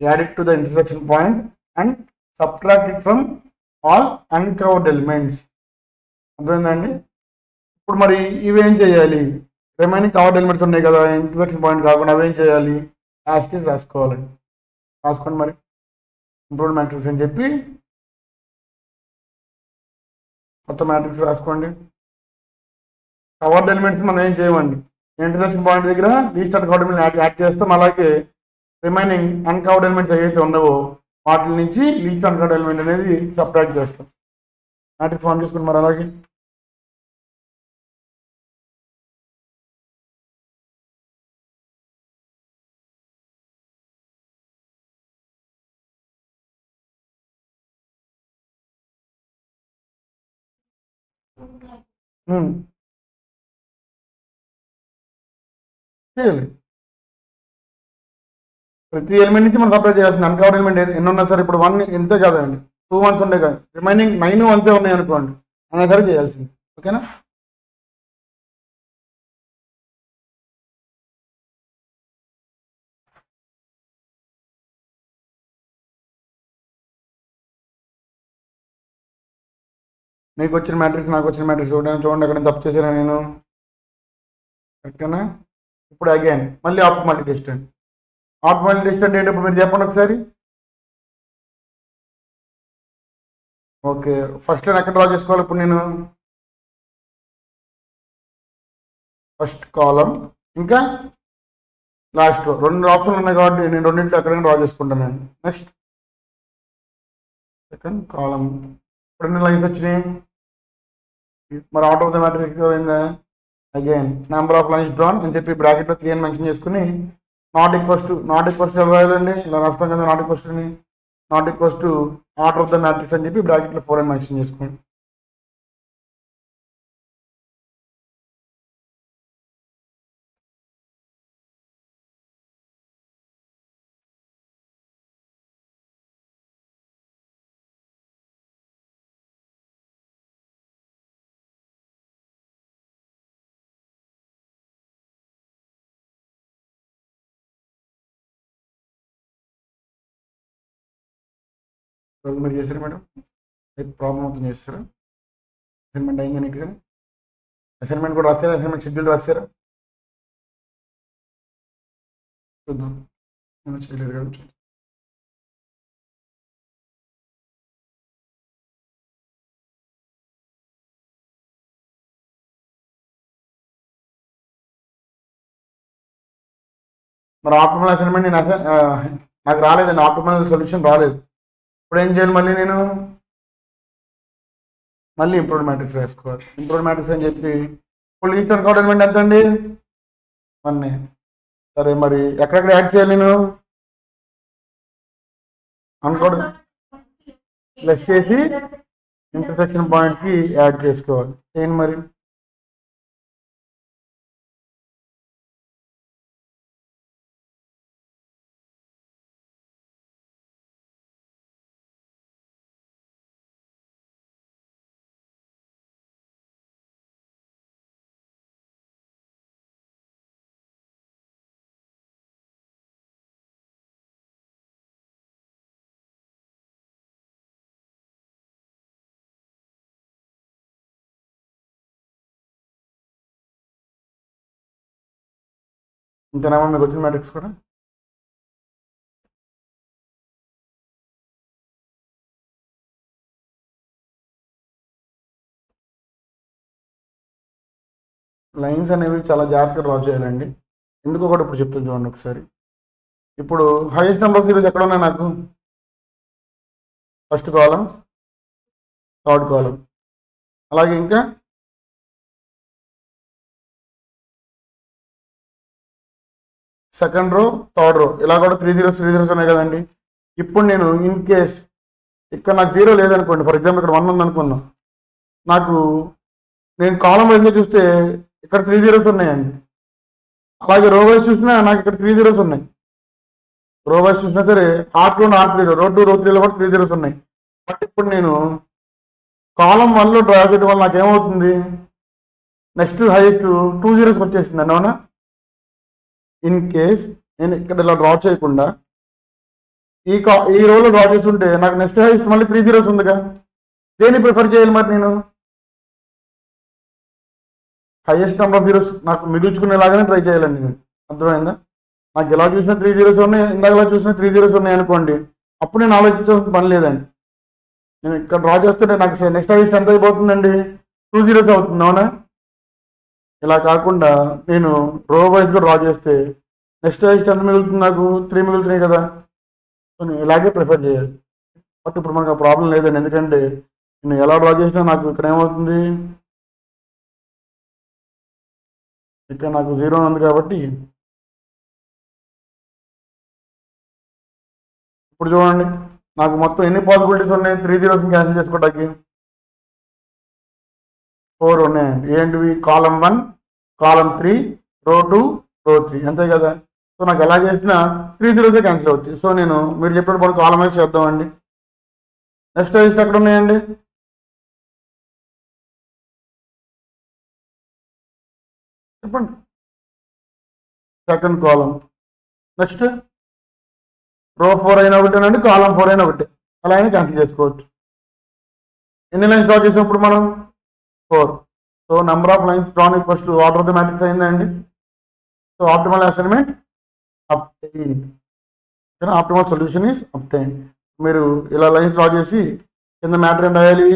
add it to the intersection point and subtract it from all uncovered elements. అర్థమైందండి? ఇప్పుడు మరి ఇవేం చేయాలి? రిమైనింగ్ కవర్డ్ ఎలిమెంట్స్ ఉన్నాయి కదా ఇంటర్సెక్షన్ పాయింట్ కాకుండా, అవేం చేయాలి? యాస్టీస్ రాసుకోవాలండి. రాసుకోండి మరి ఇంప్రూవ్డ్ మ్యాట్రిక్స్ అని చెప్పి కొత్త మ్యాట్రిక్స్ రాసుకోండి. కవర్డ్ ఎలిమెంట్స్ మనం ఏం చేయమండి, ఇంటర్సెక్షన్ పాయింట్ దగ్గర లీస్ట్ అన్కవర్డ్ ఎలిమెంట్ యాడ్ చేస్తాం. అలాగే రిమైనింగ్ అన్కవర్డ్ ఎలిమెంట్స్ ఏవైతే ఉండవో వాటి నుంచి లీస్ట్ అన్కవర్డ్ ఎలిమెంట్ అనేది సబ్ట్రాక్ట్ చేస్తాం. మ్యాట్రిక్స్ ఫామ్ చేసుకుని మరి అలాగే చేయాలి. ప్రతి ఎలిమెంట్ నుంచి మనం సపరేట్ చేయాల్సింది. అన్కవర్డ్ ఎలిమెంట్ ఎన్ని ఉన్నా సరే, ఇప్పుడు 1 ఇంతే కాదండి, 2 1s ఉండే కదా, రిమైనింగ్ 9 1s ఉన్నాయి అనుకోండి, అయినా సరే చేయాల్సింది. ఓకేనా? మీకు వచ్చిన మ్యాట్రిక్స్ నాకు వచ్చిన మ్యాట్రిక్స్ చూడండి అక్కడ తప్పు చేశారా నేను కరెక్టేనా. ఇప్పుడు అగైన్ మళ్ళీ ఆప్టిమాలిటీ టెస్ట్ అండి. ఆప్టిమాలిటీ టెస్ట్ అంటే ఏంటప్పుడు మీరు చెప్పండి ఒకసారి. ఓకే, ఫస్ట్ లైన్ ఎక్కడ డ్రా చేసుకోవాలి ఇప్పుడు నేను? ఫస్ట్ కాలం ఇంకా లాస్ట్ రో, 2 ఆప్షన్లు ఉన్నాయి కాబట్టి నేను రెండింటిలో ఎక్కడైనా డ్రా చేసుకుంటాను. నెక్స్ట్ సెకండ్ కాలం, ఇప్పుడు ఎన్ని లైన్స్ వచ్చినాయి? మరి అవుట్ ఆఫ్ ద మ్యాట్రిక్స్ అయిందా? Again number of lines drawn అని చెప్పి బ్రాకెట్లో 3 అని మెన్షన్ చేసుకుని నాట్ ఈక్వల్స్ ఎలా రాయాలండి? ఇలా రాస్తాం కదా not equals to order of the matrix అని చెప్పి బ్రాకెట్లో 4 అని మెన్షన్ చేసుకోండి. మీరు చేశారు మేడం, ప్రాబ్లం అవుతుంది చేస్తారా? అసైన్మెంట్ అయిందా నీట్గా? అసైన్మెంట్ కూడా రాస్తారా? అసైన్మెంట్ షెడ్యూల్ రాస్తారా? చూద్దాం, నేను చేయలేదు కదా చూద్దాం. మరి ఆప్టిమల్ అసైన్మెంట్ నేను నాకు రాలేదండి, ఆప్టిమల్ సొల్యూషన్ రాలేదు. ఇప్పుడు ఏం చేయాలి? మళ్ళీ ఇంప్రూవ్డ్ మ్యాట్రిక్స్ వేసుకోవాలి. ఇంప్రూవ్డ్ మ్యాట్రిక్స్ అని చెప్పి ఇప్పుడు లీస్ట్ అనుకోవడం ఎలిమెంట్ ఎంత అండి? 1. సరే, మరి ఎక్కడెక్కడ యాడ్ చేయాలి నేను? అనుకోవడం ప్లస్ చేసి ఇంటర్సెక్షన్ పాయింట్స్కి యాడ్ చేసుకోవాలి. ఏంటి మరి? ఇంతేనామా మీకు వచ్చిన మ్యాట్రిక్స్ కూడా? లైన్స్ అనేవి చాలా జాగ్రత్తగా డ్రా చేయాలండి. ఎందుకో కూడా ఇప్పుడు చెప్తాను చూడండి ఒకసారి. ఇప్పుడు హైయెస్ట్ నెంబర్ ఆఫ్ జీరోస్ ఎక్కడ ఉన్నాయి నాకు? ఫస్ట్ కాలం, థర్డ్ కాలం, అలాగే ఇంకా సెకండ్ రో, థర్డ్ రో, ఇలా కూడా 3 zeros ఉన్నాయి కదండి. ఇప్పుడు నేను ఇన్ కేస్ ఇక్కడ నాకు 0 లేదనుకోండి, ఫర్ ఎగ్జాంపుల్ ఇక్కడ 1 ఉందనుకున్నాం, నేను కాలం వైజ్గా చూస్తే ఇక్కడ 3 zeros ఉన్నాయండి. అలాగే రో వైజ్ చూసినా నాకు ఇక్కడ 3 zeros ఉన్నాయి. రో వైజ్ చూసినా సరే R2 R3 రో 2 రో 3లో కూడా 3 zeros ఉన్నాయి. బట్ ఇప్పుడు నేను కాలం 1లో డ్రా చేయడం వల్ల నాకు ఏమవుతుంది? నెక్స్ట్ హైయెస్ట్ 2 zeros వచ్చేసింది అండి, అవునా? ఇన్ కేస్ నేను ఇక్కడ ఇలా డ్రా చేయకుండా ఈ రోలో డ్రా చేస్తుంటే నాకు నెక్స్ట్ హైయెస్ట్ మళ్ళీ 3 zeros ఉందిగా. దేన్ని ప్రిఫర్ చేయాలి మరి నేను? హైయెస్ట్ నెంబర్ ఆఫ్ జీరోస్ నాకు మిగుల్చుకునేలాగానే ట్రై చేయాలండి నేను. అర్థమైందా? నాకు ఎలా చూసినా 3 zeros ఉన్నాయి, ఇందాకలా చూసినా 3 zeros ఉన్నాయి అనుకోండి, అప్పుడు నేను ఆలోచించాల్సిన పని లేదండి. నేను ఇక్కడ డ్రా చేస్తుంటే నాకు నెక్స్ట్ హైయెస్ట్ ఎంత అయిపోతుందండి? 2 zeros అవుతుంది, అవునా? ఇలా కాకుండా నేను రో వైజ్గా డ్రా చేస్తే నెక్స్ట్ హైయెస్ట్ ఎంత మిగులుతుంది? నాకు 3 మిగులుతున్నాయి కదా. సో నేను ఇలాగే ప్రిఫర్ చేయాలి. బట్ ఇప్పుడు మనకు ఆ ప్రాబ్లం లేదండి, ఎందుకంటే నేను ఎలా డ్రా చేసినా నాకు ఇక్కడ ఏమవుతుంది? ఇక్కడ నాకు 0 ఉంది కాబట్టి. ఇప్పుడు చూడండి, నాకు మొత్తం ఎన్ని పాసిబిలిటీస్ ఉన్నాయి 3 zeros క్యాన్సిల్ చేసుకోవడానికి? 4 ఉన్నాయండి. ఏంటివి? కాలం 1, కాలం 3, రో 2, రో 3, అంతే కదా. సో నాకు ఎలా చేసినా 3 zeros క్యాన్సిల్ అవుతాయి. సో మీరు చెప్పినప్పుడు కాలం వైజ్ చేద్దామండి. నెక్స్ట్ హైయెస్ట్ ఎక్కడ ఉన్నాయండి? చెప్పండి. Second column. నెక్స్ట్ రో 4 అయినా ఒకటేనండి, కాలం 4 అయినా ఒకటే, అలా అయినా క్యాన్సిల్ చేసుకోవచ్చు. ఎన్ని లైన్స్ డ్రా చేసినప్పుడు మనం 4. So number of lines drawn equals to order of the matrix అయిందండి. So optimal assignment obtained. Optimal solution is obtained. మీరు ఇలా లైన్స్ డ్రా చేసి కింద మ్యాటర్ ఏం రాయాలి?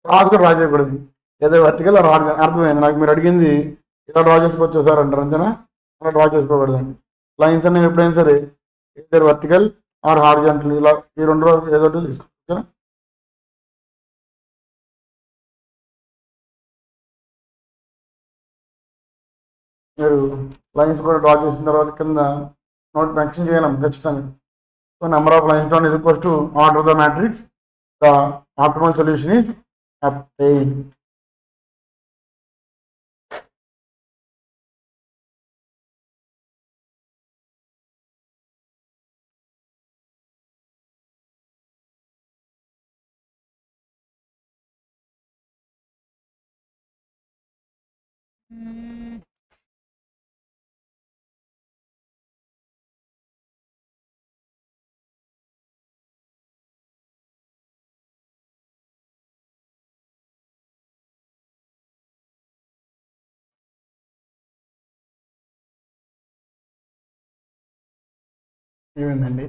క్రాస్ కూడా డ్రా చేయకూడదు, ఏదో వర్టికల్ అర్థమైంది నాకు. మీరు అడిగింది ఇలా డ్రా చేసుకోవచ్చు సార్ అంటారు, అంతేనా? అలా డ్రా చేసుకోకూడదండి. లైన్స్ అనేవి ఎప్పుడైనా సరే ఏదో వర్టికల్ ఆర్ హారిజాంటల్, ఇలా ఈ రెండు ఏదో తీసుకోవచ్చు. మీరు లైన్స్ కూడా డ్రా చేసిన తర్వాత కింద నోట్ మెన్షన్ చేయలేం ఖచ్చితంగా. So number of lines drawn is equals to order of the matrix. The optimal solution is obtained. ఏమైందండి?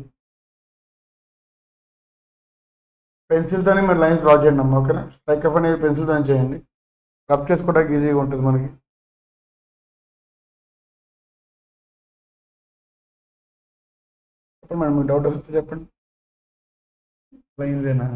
పెన్సిల్తోనే మీరు లైన్స్ డ్రా చేయండి అమ్మ, ఓకేనా? స్ట్రైక్ ఆఫ్ అనేది పెన్సిల్తో చేయండి, రబ్ చేసుకోవడానికి ఈజీగా ఉంటుంది మనకి. చెప్పండి మేడం, మీకు డౌట్ వస్తే చెప్పండి. లైన్స్ ఏనా?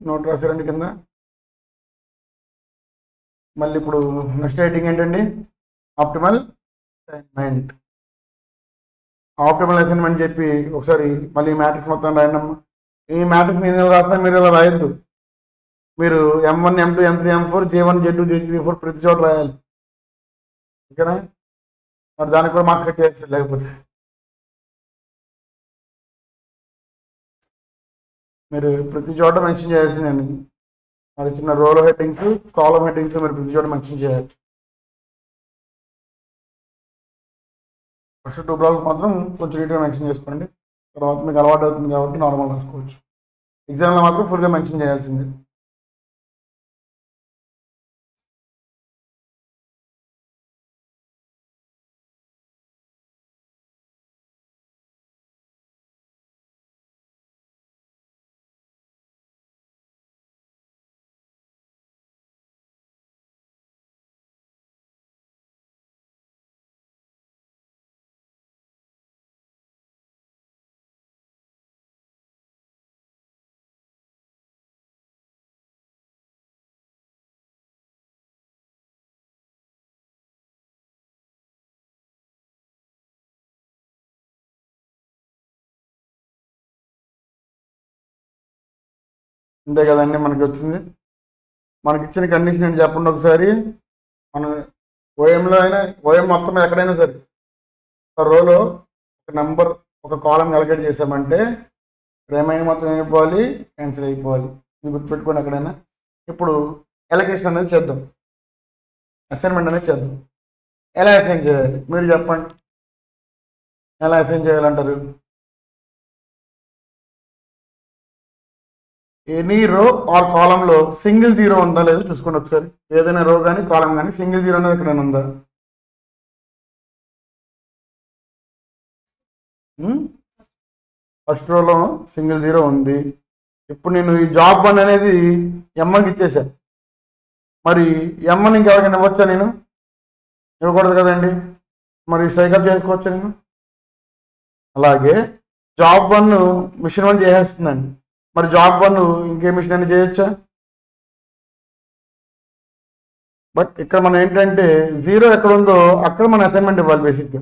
నోట్ రాసారండి కింద. మళ్ళీ ఇప్పుడు నెక్స్ట్ రైటింగ్ ఏంటండి? Optimal assignment. ఆప్టిమల్ అసైన్మెంట్ చెప్పి ఒకసారి మళ్ళీ మ్యాట్రిక్స్ మొత్తం రాయండమ్మా. ఈ మ్యాట్రిక్స్ నేను ఎలా రాస్తున్నా మీరు ఎలా రాయొద్దు. మీరు M1 M2 M3 M4 J1 J2 J3 J4 ప్రతి చోట రాయాలి, ఓకేనా? మరి దానికి కూడా మార్క్స్ కట్ చేయొచ్చు లేకపోతే. మీరు ప్రతి చోట మెన్షన్ చేయాల్సిందండి. మరి చిన్న రోలో హెడ్డింగ్స్, కాలం హెడ్డింగ్స్ మీరు ప్రతి చోట మెన్షన్ చేయాలి. ఫస్ట్ 2 బ్లాక్స్ మాత్రం కొంచెం నీట్గా మెన్షన్ చేసుకోండి, తర్వాత మీకు అలవాటు అవుతుంది కాబట్టి నార్మల్ రాసుకోవచ్చు. ఎగ్జామ్లో మాత్రం ఫుల్గా మెన్షన్ చేయాల్సిందే. అంతే కదండి మనకి వచ్చింది. మనకి ఇచ్చిన కండిషన్ ఏంటి చెప్పండి ఒకసారి. మనం ఓఎంలో అయినా, ఓఎం మొత్తం ఎక్కడైనా సరే ఒక రోలో ఒక నెంబర్ ఒక కాలం అలొకేట్ చేసామంటే రిమైనింగ్ మొత్తం అయిపోవాలి, క్యాన్సిల్ అయిపోవాలి. ఇది గుర్తుపెట్టుకోండి ఎక్కడైనా. ఇప్పుడు అలొకేషన్ అనేది చేద్దాం, అసైన్మెంట్ అనేది చేద్దాం. ఎలా అసైన్ చేయాలి మీరు చెప్పండి, ఎలా అసైన్ చేయాలంటారు? ఎనీ రో ఆర్ కాలంలో సింగిల్ జీరో ఉందా లేదో చూసుకోండి ఒకసారి. ఏదైనా రో కానీ కాలం కానీ సింగిల్ జీరో అనేది ఎక్కడైనా ఉందా? ఫస్ట్ రోలో సింగిల్ జీరో ఉంది. ఇప్పుడు నేను ఈ జాబ్ 1 అనేది M1కి ఇచ్చేసాను. మరి M1 ఇంకెవరికైనా ఇవ్వచ్చా? నేను ఇవ్వకూడదు కదండి. మరి సైకిల్ చేసుకోవచ్చా నేను? అలాగే జాబ్ 1 మిషన్ 1 చేసేస్తుందండి. మరి జాబ్ 1 ఇంకే మిషన్ అని చేయొచ్చా? బట్ ఇక్కడ మనం ఏంటంటే జీరో ఎక్కడ ఉందో అక్కడ మన అసైన్మెంట్ ఇవ్వాలి బేసిక్గా.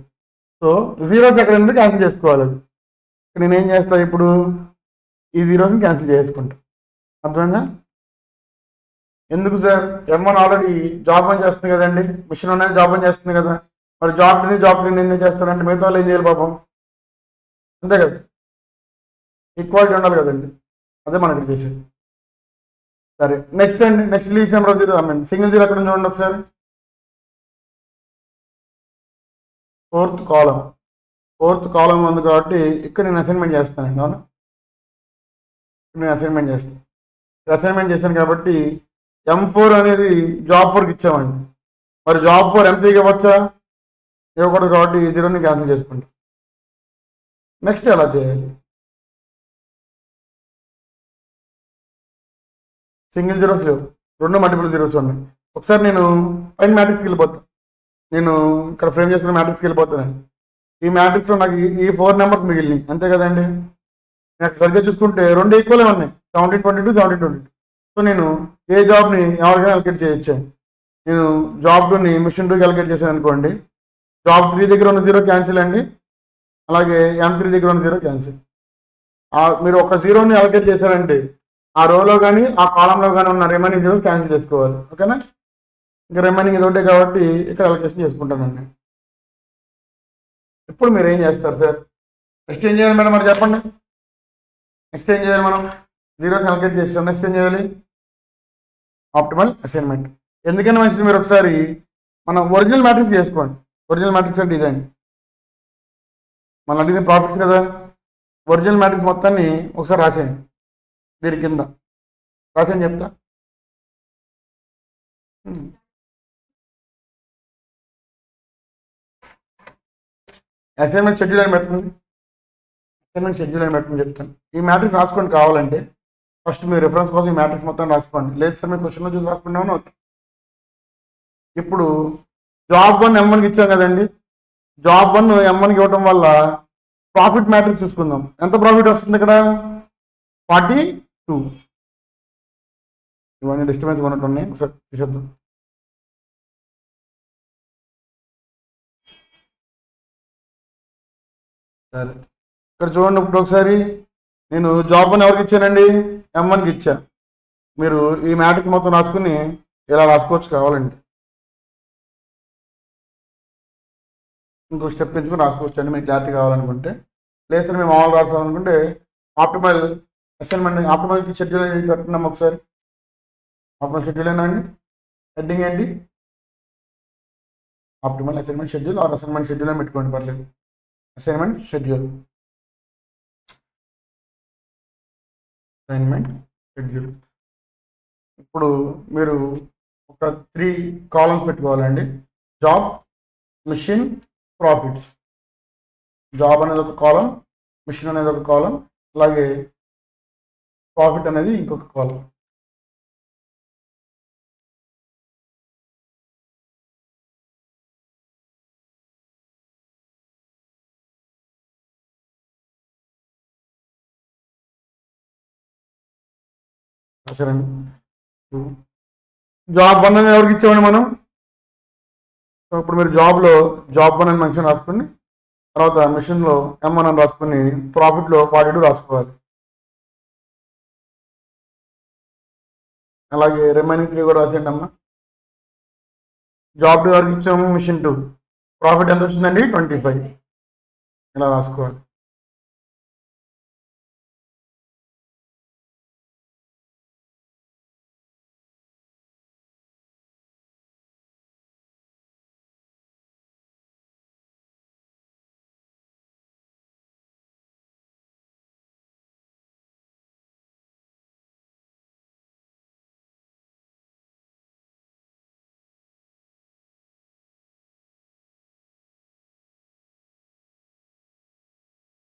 సో జీరోస్ ఎక్కడ ఉందో క్యాన్సిల్ చేసుకోవాలి. నేను ఏం చేస్తాను ఇప్పుడు, ఈ జీరోస్ని క్యాన్సిల్ చేసుకుంటా. అర్థమైందా? ఎందుకు సార్? M1 ఆల్రెడీ జాబ్ 1 చేస్తుంది కదండి, మిషన్ 1 అనేది జాబ్ 1 చేస్తుంది కదా. మరి జాబ్ 3 ఏం చేస్తారంటే మిగతా వాళ్ళు ఏం చేయాలి పాపం, అంతే కదా, ఈక్వాలిటీ ఉండాలి కదండి, అదే మనకి చేసేది. సరే నెక్స్ట్ అండి, next least number 0 single zero ఎక్కడ చూడండి ఒకసారి, ఫోర్త్ కాలం ఉంది కాబట్టి ఇక్కడ నేను అసైన్మెంట్ చేస్తానండి. అవునా, నేను అసైన్మెంట్ చేస్తాను కాబట్టి M4 అనేది జాబ్ 4కి ఇచ్చామండి. మరి జాబ్ 4 M3కి ఇవ్వచ్చా, ఇవ్వకూడదు కాబట్టి ఈ 0ని క్యాన్సిల్ చేసుకోండి. నెక్స్ట్ ఎలా చేయాలి, సింగిల్ జీరోస్ లేవు, 2 మల్టిపుల్ జీరోస్ ఉన్నాయి. ఒకసారి నేను పైన మ్యాట్రిక్స్కి వెళ్ళిపోతాను, నేను ఇక్కడ ఫ్రేమ్ చేసుకున్న మ్యాట్రిక్స్కి వెళ్ళిపోతానండి. ఈ మ్యాట్రిక్స్లో నాకు ఈ 4 నెంబర్స్ మిగిలినాయి, అంతే కదండి. నేను సరిగ్గా చూసుకుంటే 2 ఈక్వలే ఉన్నాయి, 1722 1722. సో నేను ఏ జాబ్ని ఎవరికైనా అలకేట్ చేయొచ్చు. నేను జాబ్ 2ని మిషన్ 2కి అలకేట్ చేశాను అనుకోండి, జాబ్ 3 దగ్గర ఉన్న 0 క్యాన్సిల్ అండి, అలాగే M3 దగ్గర ఉన్న 0 క్యాన్సిల్. మీరు ఒక 0ని అలకేట్ చేశారంటే ఆ రోలో కానీ ఆ కాలంలో కానీ ఉన్న రిమైనింగ్ 0s క్యాన్సిల్ చేసుకోవాలి. ఓకేనా, ఇంకా రిమైనింగ్ ఇది ఒకటే కాబట్టి ఇక్కడ అలొకేషన్ చేసుకుంటానండి. ఇప్పుడు మీరు ఏం చేస్తారు సార్, నెక్స్ట్ ఏం చేయాలి మేడం మరి చెప్పండి. నెక్స్ట్ ఏం చేయాలి, మనం 0కి అలకేట్ చేస్తాం, నెక్స్ట్ ఏం చేయాలి, ఆప్టిమల్ అసైన్మెంట్. ఎందుకని మంచిది, మీరు ఒకసారి మనం ఒరిజినల్ మ్యాట్రిక్స్ చేసుకోండి. ఒరిజినల్ మ్యాట్రిక్స్ అంటే డిజైన్ మనం అడిగిన ప్రాఫిట్స్ కదా, ఒరిజినల్ మ్యాట్రిక్స్ మొత్తాన్ని ఒకసారి రాసేయండి, దీని కింద రాసేయండి చెప్తా. అసైన్మెంట్ షెడ్యూల్ అని పెట్టుకుంది, చెప్తాను. ఈ మ్యాట్రిక్స్ రాసుకోండి కావాలంటే, ఫస్ట్ మీరు రిఫరెన్స్ కోసం ఈ మ్యాట్రిక్స్ మొత్తం రాసుకోండి, లేదు సార్ మీరు క్వశ్చన్లో చూసి రాసుకుంటామని. ఓకే, ఇప్పుడు జాబ్ 1 M1కి ఇచ్చాం కదండి, జాబ్ 1 M1కి ఇవ్వటం వల్ల ప్రాఫిట్ మ్యాట్రిక్స్ చూసుకుందాం. ఎంత ప్రాఫిట్ వస్తుంది ఇక్కడ, 42. ఇవన్నీ డిస్టర్బెన్స్ ఉన్నట్టు ఉన్నాయి, ఒకసారి తీసేద్దాం. సరే ఇక్కడ చూడండి, ఇప్పుడు ఒకసారి నేను జాబ్ 1 ఎవరికి ఇచ్చానండి, M1కి ఇచ్చా. మీరు ఈ మ్యాట్రిక్స్ మొత్తం రాసుకుని ఇలా రాసుకోవచ్చు కావాలండి, ఇంకో స్టెప్ పెంచుకుని రాసుకోవచ్చు అండి మీకు క్లారిటీ కావాలనుకుంటే. లేదు సార్ మేము మామూలు రాసుకోవాలనుకుంటే ఆప్టిమల్ అసైన్మెంట్ ఆప్టిమల్ షెడ్యూల్ పెట్టుకున్నాం ఒకసారి. ఆప్టిమల్ షెడ్యూల్ అయినా అండి, హెడ్డింగ్ ఏంటి, optimal assignment schedule are assignment schedule అని పెట్టుకోండి, పర్లేదు. అసైన్మెంట్ షెడ్యూల్ ఇప్పుడు మీరు ఒక 3 కాలమ్స్ పెట్టుకోవాలండి, జాబ్, మిషన్, ప్రాఫిట్స్. జాబ్ అనేది ఒక కాలం, మిషన్ అనేది ఒక కాలం, అలాగే ప్రాఫిట్ అనేది ఇంకొక కాలం. సరే, జాబ్ 1 అనేది ఎవరికి ఇచ్చామండి మనం. సో ఇప్పుడు మీరు జాబ్ 1 అని మెన్షన్ రాసుకుని, తర్వాత మిషన్లో M1 అని రాసుకుని, ప్రాఫిట్లో 42 రాసుకోవాలి. అలాగే రిమైనింగ్ 3 కూడా రాసేయండి అమ్మా. జాబ్ 2 ఎవరికి ఇచ్చాము, మిషన్ 2, ప్రాఫిట్ ఎంత వచ్చిందండి, 25, ఇలా రాసుకోవాలి.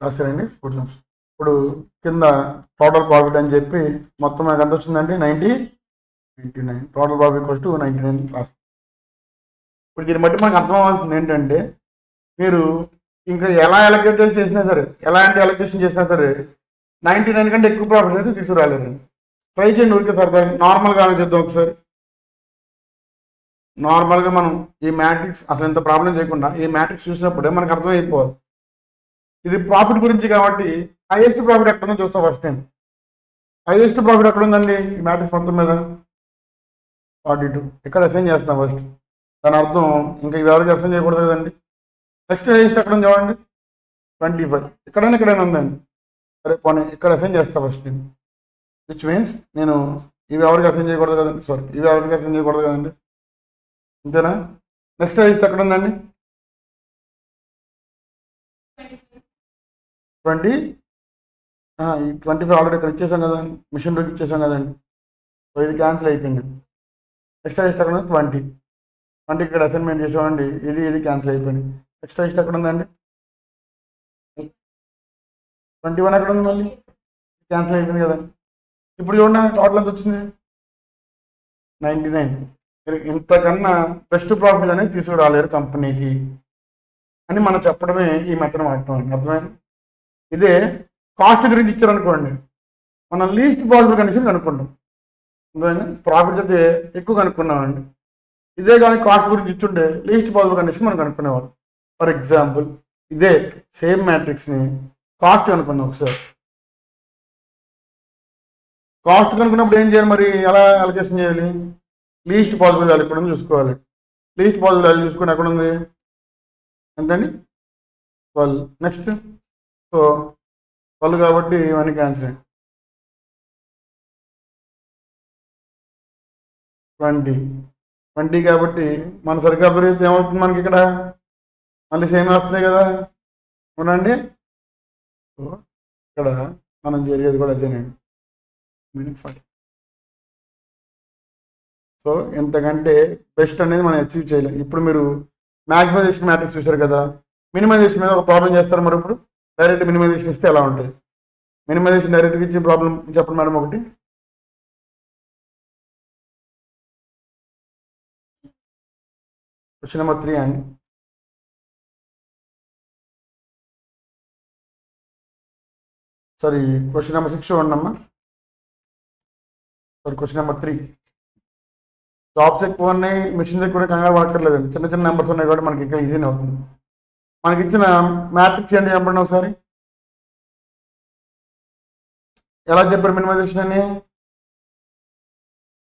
రాస్తారండి 4 నిమిషం. ఇప్పుడు కింద టోటల్ ప్రాఫిట్ అని చెప్పి మొత్తం నాకు ఎంత వచ్చిందండి, 99. టోటల్ ప్రాఫిట్ కాస్ట్ 99 రాస్తాం. ఇప్పుడు దీన్ని బట్టి మనకు అర్థం అవ్వాల్సింది ఏంటంటే, మీరు ఇంకా ఎలా అలొకేట్ చేసినా సరే, ఎలాంటి అలొకేషన్ చేసినా సరే 99 కంటే ఎక్కువ ప్రాఫిట్ అయితే తీసుకురాలేరండి. ట్రై చేయండి ఊరికే సరదా, నార్మల్గా ఆలోచిద్దాం ఒకసారి. నార్మల్గా మనం ఈ మ్యాట్రిక్స్ అసలు ఎంత ప్రాబ్లం చేయకుండా ఈ మ్యాట్రిక్స్ చూసినప్పుడే మనకు అర్థమైపోవాలి. ఇది ప్రాఫిట్ గురించి కాబట్టి హైయెస్ట్ ప్రాఫిట్ ఎక్కడుందో చూస్తాం ఫస్ట్ టైం. హైయెస్ట్ ప్రాఫిట్ ఎక్కడ ఉందండి, ఈ మ్యాట్రిక్స్ మొత్తం మీద 42. ఇక్కడ అసైన్ చేస్తాం ఫస్ట్. దాని అర్థం ఇంకా ఇవి ఎవరికి అసైన్ చేయకూడదు కదండి, నెక్స్ట్ హైయెస్ట్ ఎక్కడ ఉంది చూడండి 25. ఇక్కడైనా ఉందండి. సరే పోనీ ఇక్కడ అసైన్ చేస్తా ఫస్ట్ నేను, విచ్ మీన్స్ నేను ఇవి ఎవరికి అసైన్ చేయకూడదు కదండి, సారీ ఇవి ఎవరికి అసైన్ చేయకూడదు కదండి, అంతేనా. నెక్స్ట్ హైయెస్ట్ ఎక్కడ ఉందండి 20. ఈ 25 ఆల్రెడీ ఇక్కడ ఇచ్చేసాం కదండి, మిషన్లోకి ఇచ్చేసాం కదండి, సో ఇది క్యాన్సిల్ అయిపోయింది. నెక్స్ట్ హైయెస్ట్ ఎక్కడ ఉంది 20. ఇక్కడ అసైన్మెంట్ చేసామండి, ఇది క్యాన్సిల్ అయిపోయింది. నెక్స్ట్ హైయెస్ట్ ఎక్కడ ఉందండి 21. ఎక్కడ ఉంది మళ్ళీ, క్యాన్సిల్ అయిపోయింది కదండి. ఇప్పుడు చూడండి టోటల్ ఎంత వచ్చింది 99. మీరు ఇంతకన్నా బెస్ట్ ప్రాఫిట్ అనేది తీసుకురాలేరు కంపెనీకి అని మనం చెప్పడమే ఈ మెథడ్ వాడటం అండి, అర్థమైంది. ఇదే కాస్ట్ గురించి ఇచ్చారనుకోండి, మనం లీస్ట్ పాసిబుల్ కండిషన్ కనుక్కుంటాం, అర్థమైంది. ప్రాఫిట్ అయితే ఎక్కువ కనుక్కున్నామండి. ఇదే కానీ కాస్ట్ గురించి ఇచ్చుంటే లీస్ట్ పాసిబుల్ కండిషన్ మనం కనుక్కునేవాళ్ళం. ఫర్ ఎగ్జాంపుల్ ఇదే సేమ్ మ్యాట్రిక్స్ని కాస్ట్ కనుక్కుందాం ఒకసారి. కాస్ట్ కనుక్కున్నప్పుడు ఏం చేయాలి మరి, ఎలా అలొకేషన్ చేయాలి, లీస్ట్ పాసిబుల్ వాల్యూ ఎక్కడ ఉంది చూసుకోవాలి. లీస్ట్ పాసిబుల్ వాల్యూ చూసుకుని ఎక్కడ ఉంది ఎంతండి 12. నెక్స్ట్ సో 12 కాబట్టి ఇవన్నీ క్యాన్సిల్. 20 కాబట్టి మన సరిగ్గా అబ్జర్వ్ చేస్తే ఏమవుతుంది మనకి ఇక్కడ మళ్ళీ సేమ్ వస్తుంది కదా, అవునండి. సో ఇక్కడ మనం జరిగేది కూడా అదేనండి, మినిట్ 40. సో ఎంతకంటే బెస్ట్ అనేది మనం అచీవ్ చేయలేం. ఇప్పుడు మీరు మ్యాక్సిమైజేషన్ మ్యాట్రిక్స్ చూశారు కదా, మినిమైజేషన్ మీద ఒక ప్రాబ్లం చేస్తారు. మరి ఇప్పుడు డైరెక్ట్ మినిమైజేషన్ ఇస్తే ఎలా ఉంటుంది, మినిమైజేషన్ డైరెక్ట్గా ఇచ్చిన ప్రాబ్లం చెప్పండి మేడం ఒకటి. క్వశ్చన్ నెంబర్ 3 అండి. సారీ క్వశ్చన్ నెంబర్ 6 చూడండి అమ్మా. Sorry question number 3. జాబ్స్ ఎక్కువ ఉన్నాయి, మిషన్స్ ఎక్కువ కంగారు పడక్కర్లేదండి, చిన్న చిన్న నెంబర్స్ ఉన్నాయి కాబట్టి మనకి ఇంకా ఈజీనే అవుతుంది. మనకి ఇచ్చిన మ్యాట్రిక్స్ ఏంటి చెప్పండి ఒకసారి, ఎలా చెప్పారు మినిమైజేషన్ అని.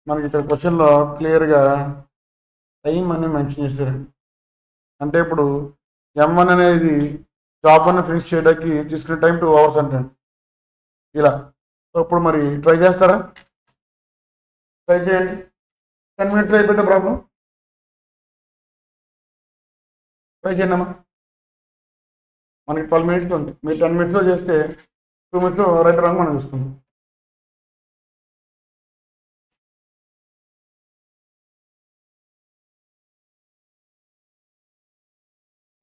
మనకి ఇక్కడ క్వశ్చన్లో క్లియర్గా టైం అని మెన్షన్ చేశారండి. అంటే ఇప్పుడు M1 అనేది జాబ్ వన్ ఫినిష్ చేయడానికి తీసుకునే టైం 2 hours అంటండి ఇలా. సో ఇప్పుడు మరి ట్రై చేస్తారా, ట్రై చేయండి. 10 minutes అయిపోతే ప్రాబ్లం, ట్రై చేయండి అమ్మా. మనకి 12 minutes ఉంది, మీరు 10 minutes చేస్తే 2 minutes రైట్ రాంగ్ మనం చూసుకుందాం.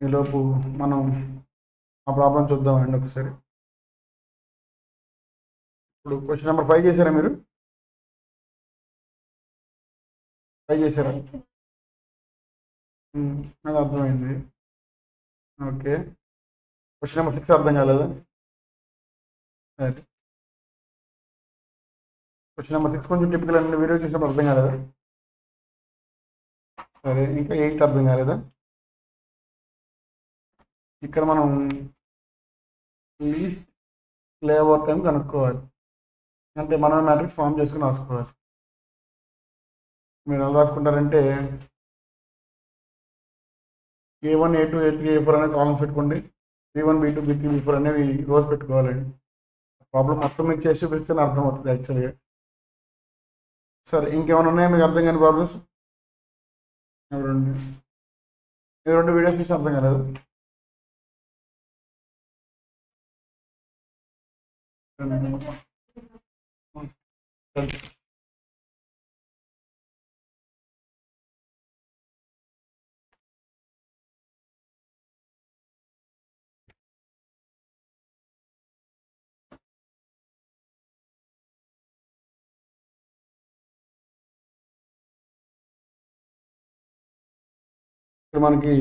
ఈలోపు మనం ఆ ప్రాబ్లం చూద్దామండి ఒకసారి. ఇప్పుడు క్వశ్చన్ నెంబర్ 5 చేశారా మీరు, 5 చేశారా, అది అర్థమైంది. ఓకే క్వశ్చన్ నెంబర్ 6 అర్థం కాలేదా, క్వశ్చన్ నెంబర్ 6 కొంచెం టిపికల్ అండి, వీడియో చూసినప్పుడు అర్థం కాలేదా, సరే ఇంకా 8 అర్థం కాలేదా. ఇక్కడ మనం లీస్ట్ లేఅవుట్ టైం కనుక్కోవాలి, అంటే మనం మ్యాట్రిక్స్ ఫామ్ చేసుకుని రాసుకోవాలి. మీరు ఎలా రాసుకుంటారంటే A1 A2 A3 A4 అనే కాలమ్స్ పెట్టుకోండి, B1 B2 B3 B4 అనేవి రోజు పెట్టుకోవాలండి. ప్రాబ్లం మొత్తం మీకు చేసి చూపిస్తే అర్థమవుతుంది యాక్చువల్గా. సరే ఇంకేమైనా ఉన్నాయా మీకు అర్థం కాని ప్రాబ్లమ్స్, రెండు వీడియోస్ చూసి అర్థం కాలేదు. ఇక్కడ మనకి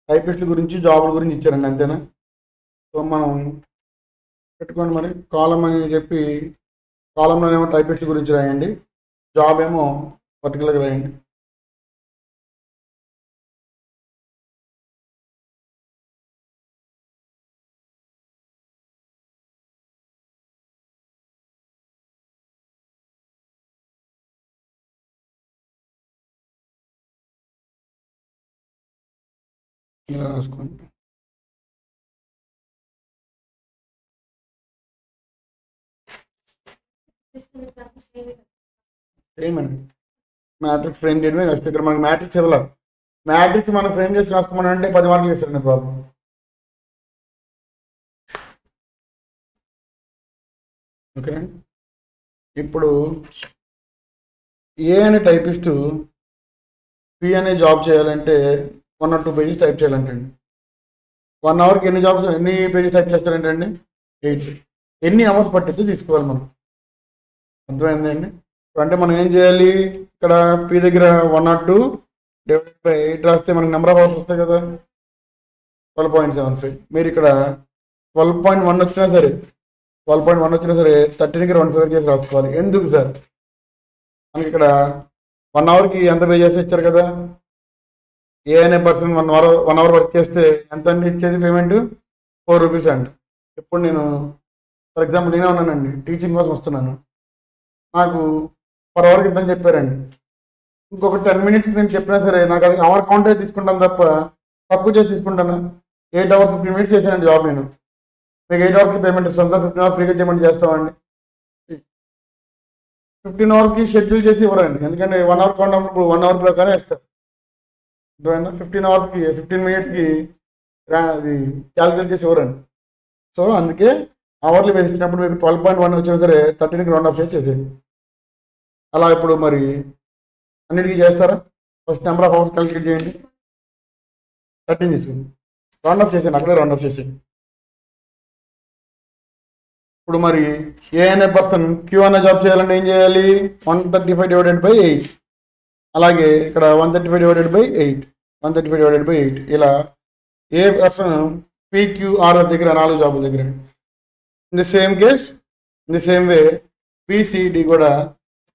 టైపిస్టుల గురించి జాబుల గురించి ఇచ్చారండి, అంతేనా. సో మనం పెట్టుకోండి మరి, కాలం అని చెప్పి కాలంలోనేమో టైపిస్ట్ గురించి రాయండి, జాబ్ ఏమో పర్టికులర్గా రాయండి. ఇలా రాసుకోండి. సేమ్ అండి. మ్యాట్రిక్స్ ఫ్రేమ్ చేయడమే కష్టం. ఇక్కడ మనకి మ్యాట్రిక్స్ ఇవ్వాలి. మ్యాట్రిక్స్ మనం ఫ్రేమ్ చేసి రాసుకోమని అంటే 10 మార్కులు ఇస్తారండి ప్రాబ్లం. ఓకేనండి. ఇప్పుడు ఏ అనే టైపిస్ట్ పి అనే జాబ్ చేయాలంటే 1 or 2 పేజెస్ టైప్ చేయాలంటే 1 అవర్కి ఎన్ని పేజెస్ టైప్ చేస్తారంటే అండి 8. ఎన్ని అవర్స్ పట్టిద్దో తీసుకోవాలి మనం. అర్థమైందండి. అంటే మనం ఏం చేయాలి, ఇక్కడ పి దగ్గర 1 or 2 డివైడెడ్ బై 8 రాస్తే మనకి నెంబర్ ఆఫ్ అవర్స్ వస్తాయి కదా 12.75. మీరు ఇక్కడ 12.1 వచ్చినా సరే 13 దగ్గర 1 ఫిగర్ చేసి రాసుకోవాలి. ఎందుకు సార్, మనకి ఇక్కడ 1 అవర్కి ఎంత పే చేసి ఇచ్చారు కదా. ఏ అనే పర్సన్ 1 అవర్ వర్క్ చేస్తే ఎంత అండి ఇచ్చేది పేమెంట్? 4 రూపీస్ అండి. ఇప్పుడు నేను ఫర్ ఎగ్జాంపుల్ నేనే ఉన్నానండి, టీచింగ్ కోసం వస్తున్నాను, నాకు పర్ అవర్కి ఇంత చెప్పారండి. ఇంకొక 10 minutes నేను చెప్పినా సరే నాకు అది అవర్ కౌంటే తీసుకుంటాను తప్ప తక్కువ చేసి తీసుకుంటాను. 8 hours 15 minutes చేశానండి జాబ్. నేను మీకు 8 hours పేమెంట్ ఇస్తాను సార్, 15 hours ఫ్రీగా పేమెంట్ చేస్తామండి. 15 hours షెడ్యూల్ చేసి ఇవ్వరండి, ఎందుకంటే 1 hour కౌంట్ అప్పుడు 1 hour ప్రకారం ఇస్తారు. 15 hours 15 minutes అది క్యాలిక్యులేట్ చేసి ఇవ్వరండి. సో అందుకే అవర్లీ బేస్ ఇచ్చినప్పుడు మీకు 12.1 వచ్చినా సరే 13కి రౌండ్ ఆఫ్ చేసి చేసేది. అలా ఇప్పుడు మరి అన్నిటికీ చేస్తారా? First number of hours calculate చేయండి, 13 తీసుకుని రౌండ్ ఆఫ్ చేసేయండి, అక్కడే రౌండ్ ఆఫ్ చేసేయండి. ఇప్పుడు మరి ఏ అనే పర్సన్ క్యూ అనే జాబ్ చేయాలంటే ఏం చేయాలి? 135 డివైడెడ్ బై 8. అలాగే ఇక్కడ 135 డివైడెడ్ బై 8, 135 డివైడెడ్ బై 8. ఇలా ఏ పర్సన్ పిక్యూఆర్ఎస్ దగ్గర 4 జాబుల దగ్గర. In the same case in the same way PCD కూడా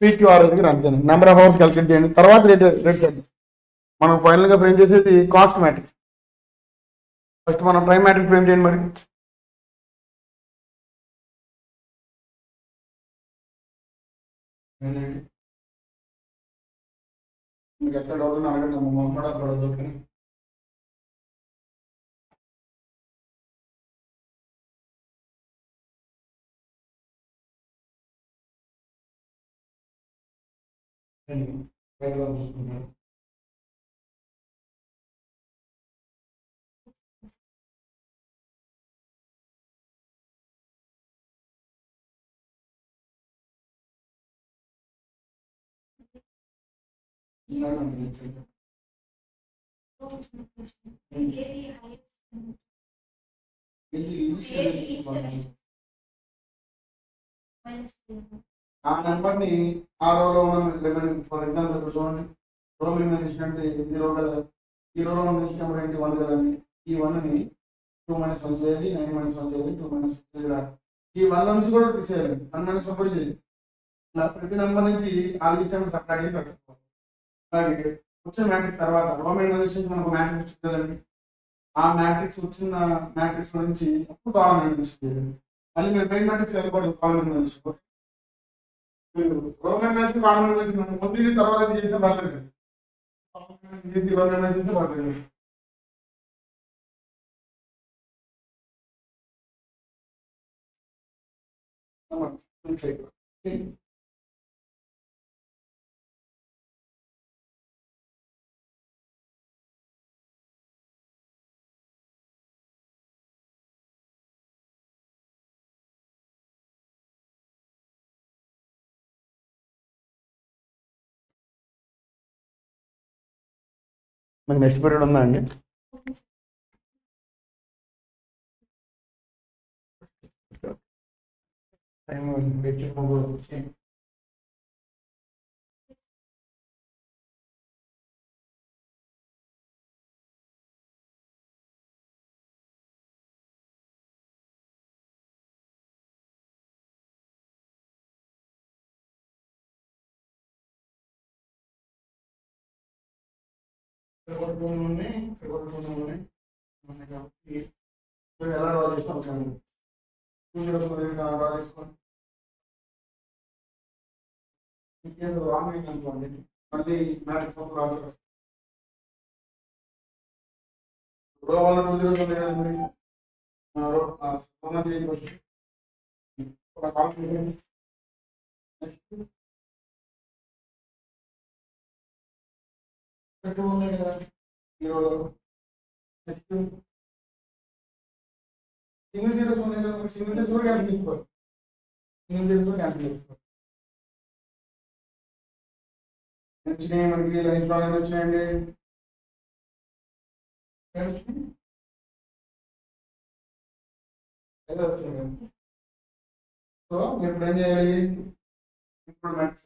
పిక్యూఆర్ఎస్ దగ్గర అంతే. నెంబర్ ఆఫ్ అవర్స్ క్యాలిక్యులేట్ చేయండి, తర్వాత రేట్ చేయండి. మనం ఫైనల్గా ఫ్రేమ్ చేసేది కాస్ట్ మ్యాట్రిక్స్. ఫస్ట్ మనం టైం మ్యాట్రిక్స్ ఫ్రేమ్ చేయండి. మరి మీకు ఎక్కడ డౌట్ అడగండి, మాట్లాడకూడదు. ఓకే, చూసుకుంటాను. ఆ నెంబర్ని ఆ రోలో ఉన్న ఫర్ ఎగ్జాంపుల్ ఇప్పుడు చూడండి, రో మినిమైజేషన్ అంటే ఈ రో కదా, ఈ రోలో ఉన్న నెంబర్ ఏంటి 1 కదండి. ఈ 1ని 2 - 1 చేయాలి, 9 - 1 చేయాలి, 2 - 1 చేయాలి. ఈ 1 నుంచి కూడా తీసేయాలి, 1 - 1 కూడా చేయాలి. ఇలా ప్రతి నెంబర్ నుంచి ఆ లిస్ట్ నెంబర్ సపరేట్ చేసి పెట్టుకోవాలి. అలాగే వచ్చిన మ్యాట్రిక్స్ తర్వాత రో మినిమైజేషన్ మనకు మ్యాట్రిక్స్ వచ్చింది కదండి, ఆ మ్యాట్రిక్స్ వచ్చిన మ్యాట్రిక్స్ నుంచి అప్పుడు కాలం మినిమైజేషన్ చేయాలి. మళ్ళీ మీరు మెయిన్ మ్యాట్రిక్స్ వెళ్ళకూడదు, కాలం మినిమైజేషన్. రోమన్ మ్యాచ్ కామన్ ముందు తర్వాత చేసిన పర్లేదు, రోమన్ మ్యాచ్ చేస్తే పర్లేదు. మీకు నెక్స్ట్ పీరియడ్ ఉందా అండి? టైం పెట్టి ఎలా డ్రా చేసుకోండి, డ్రా చేసుకోండి. ఇంకేదో రాంగ్ అయింది అనుకోండి, మళ్ళీ మ్యాట్రిక్స్ రాసుకోండి. రో వల్ల 2 0 ఉంది కదండి, రో చేయండి ఫస్ట్. నెక్స్ట్ ఉన్నాయి కదా జీరోలో. నెక్స్ట్ సింగిల్ జీరోస్ ఉన్నాయి కదా, సింగిల్ జీరోస్ కూడా క్యాన్సిల్ చేసుకోవాలి. సింగిల్ జీరోస్ కూడా క్యాన్సిల్ చేసుకోవాలి. వచ్చినాయి మనకి లైన్స్ ప్రాబ్లం వచ్చినాయండి. సో ఇప్పుడు ఏం చేయాలి, ఇంప్రూవ్మెంట్స్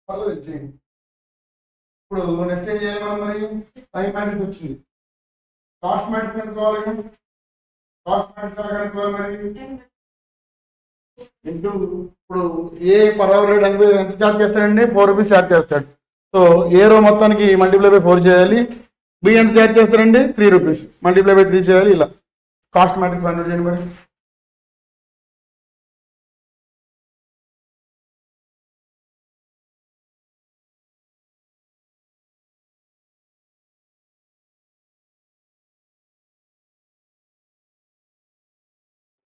పర్లేదు ఇచ్చేయండి. ఇప్పుడు నెక్స్ట్ ఏం చేయాలి మనం, మరి టైం మ్యాట్రిక్స్ వచ్చింది, కాస్ట్ మ్యాట్రిక్స్ కనుక్కోవాలి. కాస్ట్ మ్యాట్రిక్స్ ఎలా కనుక్కోవాలి మరి, ఇంటూ ఇప్పుడు ఏ పర్ అవర్ రేట్ ఎంత ఛార్జ్ చేస్తాడండి, 4 రూపీస్ ఛార్జ్ చేస్తాడు. సో ఏ రో మొత్తానికి మల్టిప్లై బై 4 చేయాలి. బి ఎంత ఛార్జ్ చేస్తాడండి, 3 రూపీస్ మల్టిప్లై బై 3 చేయాలి. ఇలా కాస్ట్ మ్యాట్రిక్స్ ఫైండ్ అవుట్ చేయండి మరి.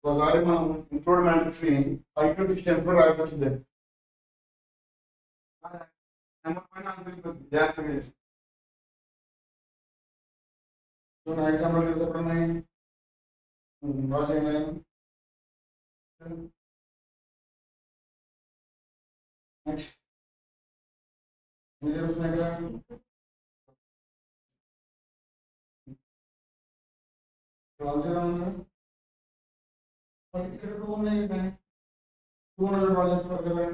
ఒకసారి మనం ఇంక్లూడ్ మ్యాట్రిక్స్ ని 5 to 6 కూడా రాయవచ్చింది. నెంబర్ పైన జాగ్రత్తగా చేసి ఎగ్జాంపుల్ ఎప్పుడు ఉన్నాయి డ్రా చేయాలి. నెక్స్ట్ వస్తున్నాయి కదా, ఇక్కడ 2 ఉన్నాయి, 200 డ్రా చేసుకోవాలి కదా.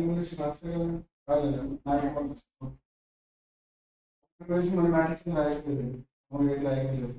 ఇంగ్లీష్ రాస్తే కదా రాలేదు, ఇంగ్లీష్ మన మ్యాథ్స్ రాయట్లేదు, రాయట్లేదు.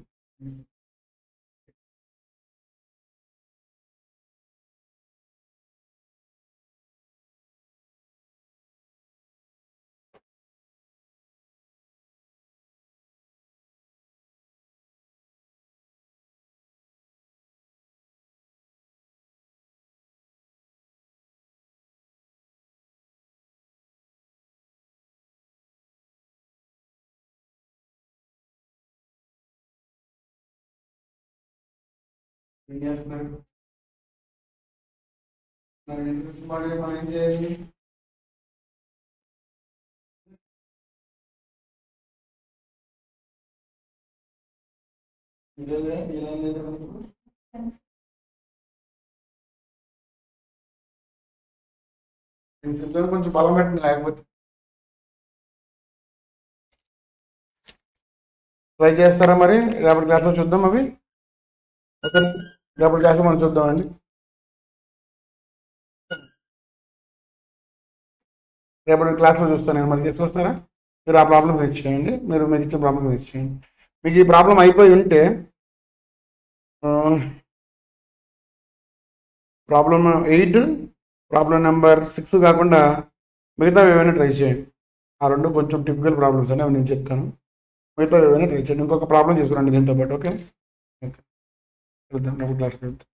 ఏం చేస్తున్నారు మరి, మనం ఏం చేయాలి, కొంచెం బలం పెట్టండి, లేకపోతే ట్రై చేస్తారా మరి. రేపటి క్లాస్లో చూద్దాం అవి. ఓకే, రేపటి క్లాస్లో మనం చూద్దామండి. రేపటి క్లాస్లో చూస్తాను నేను మరి. తీసుకొస్తారా మీరు, ఆ ప్రాబ్లం ఫిక్స్ చేయండి. మీరు ఇచ్చే ప్రాబ్లం ఫిక్స్ చేయండి. మీకు ఈ ప్రాబ్లం అయిపోయి ఉంటే ప్రాబ్లం 8, ప్రాబ్లం నెంబర్ 6 కాకుండా మిగతా ఏమైనా ట్రై చేయండి. ఆ 2 కొంచెం టిపికల్ ప్రాబ్లమ్స్ అని అవి నేను చెప్తాను. మిగతా ఏమైనా ట్రై చేయండి. ఇంకొక ప్రాబ్లం తీసుకురండి దీంతో పాటు. ఓకే, వెళ్దాం రేపు క్లాస్కి వెళ్తాం.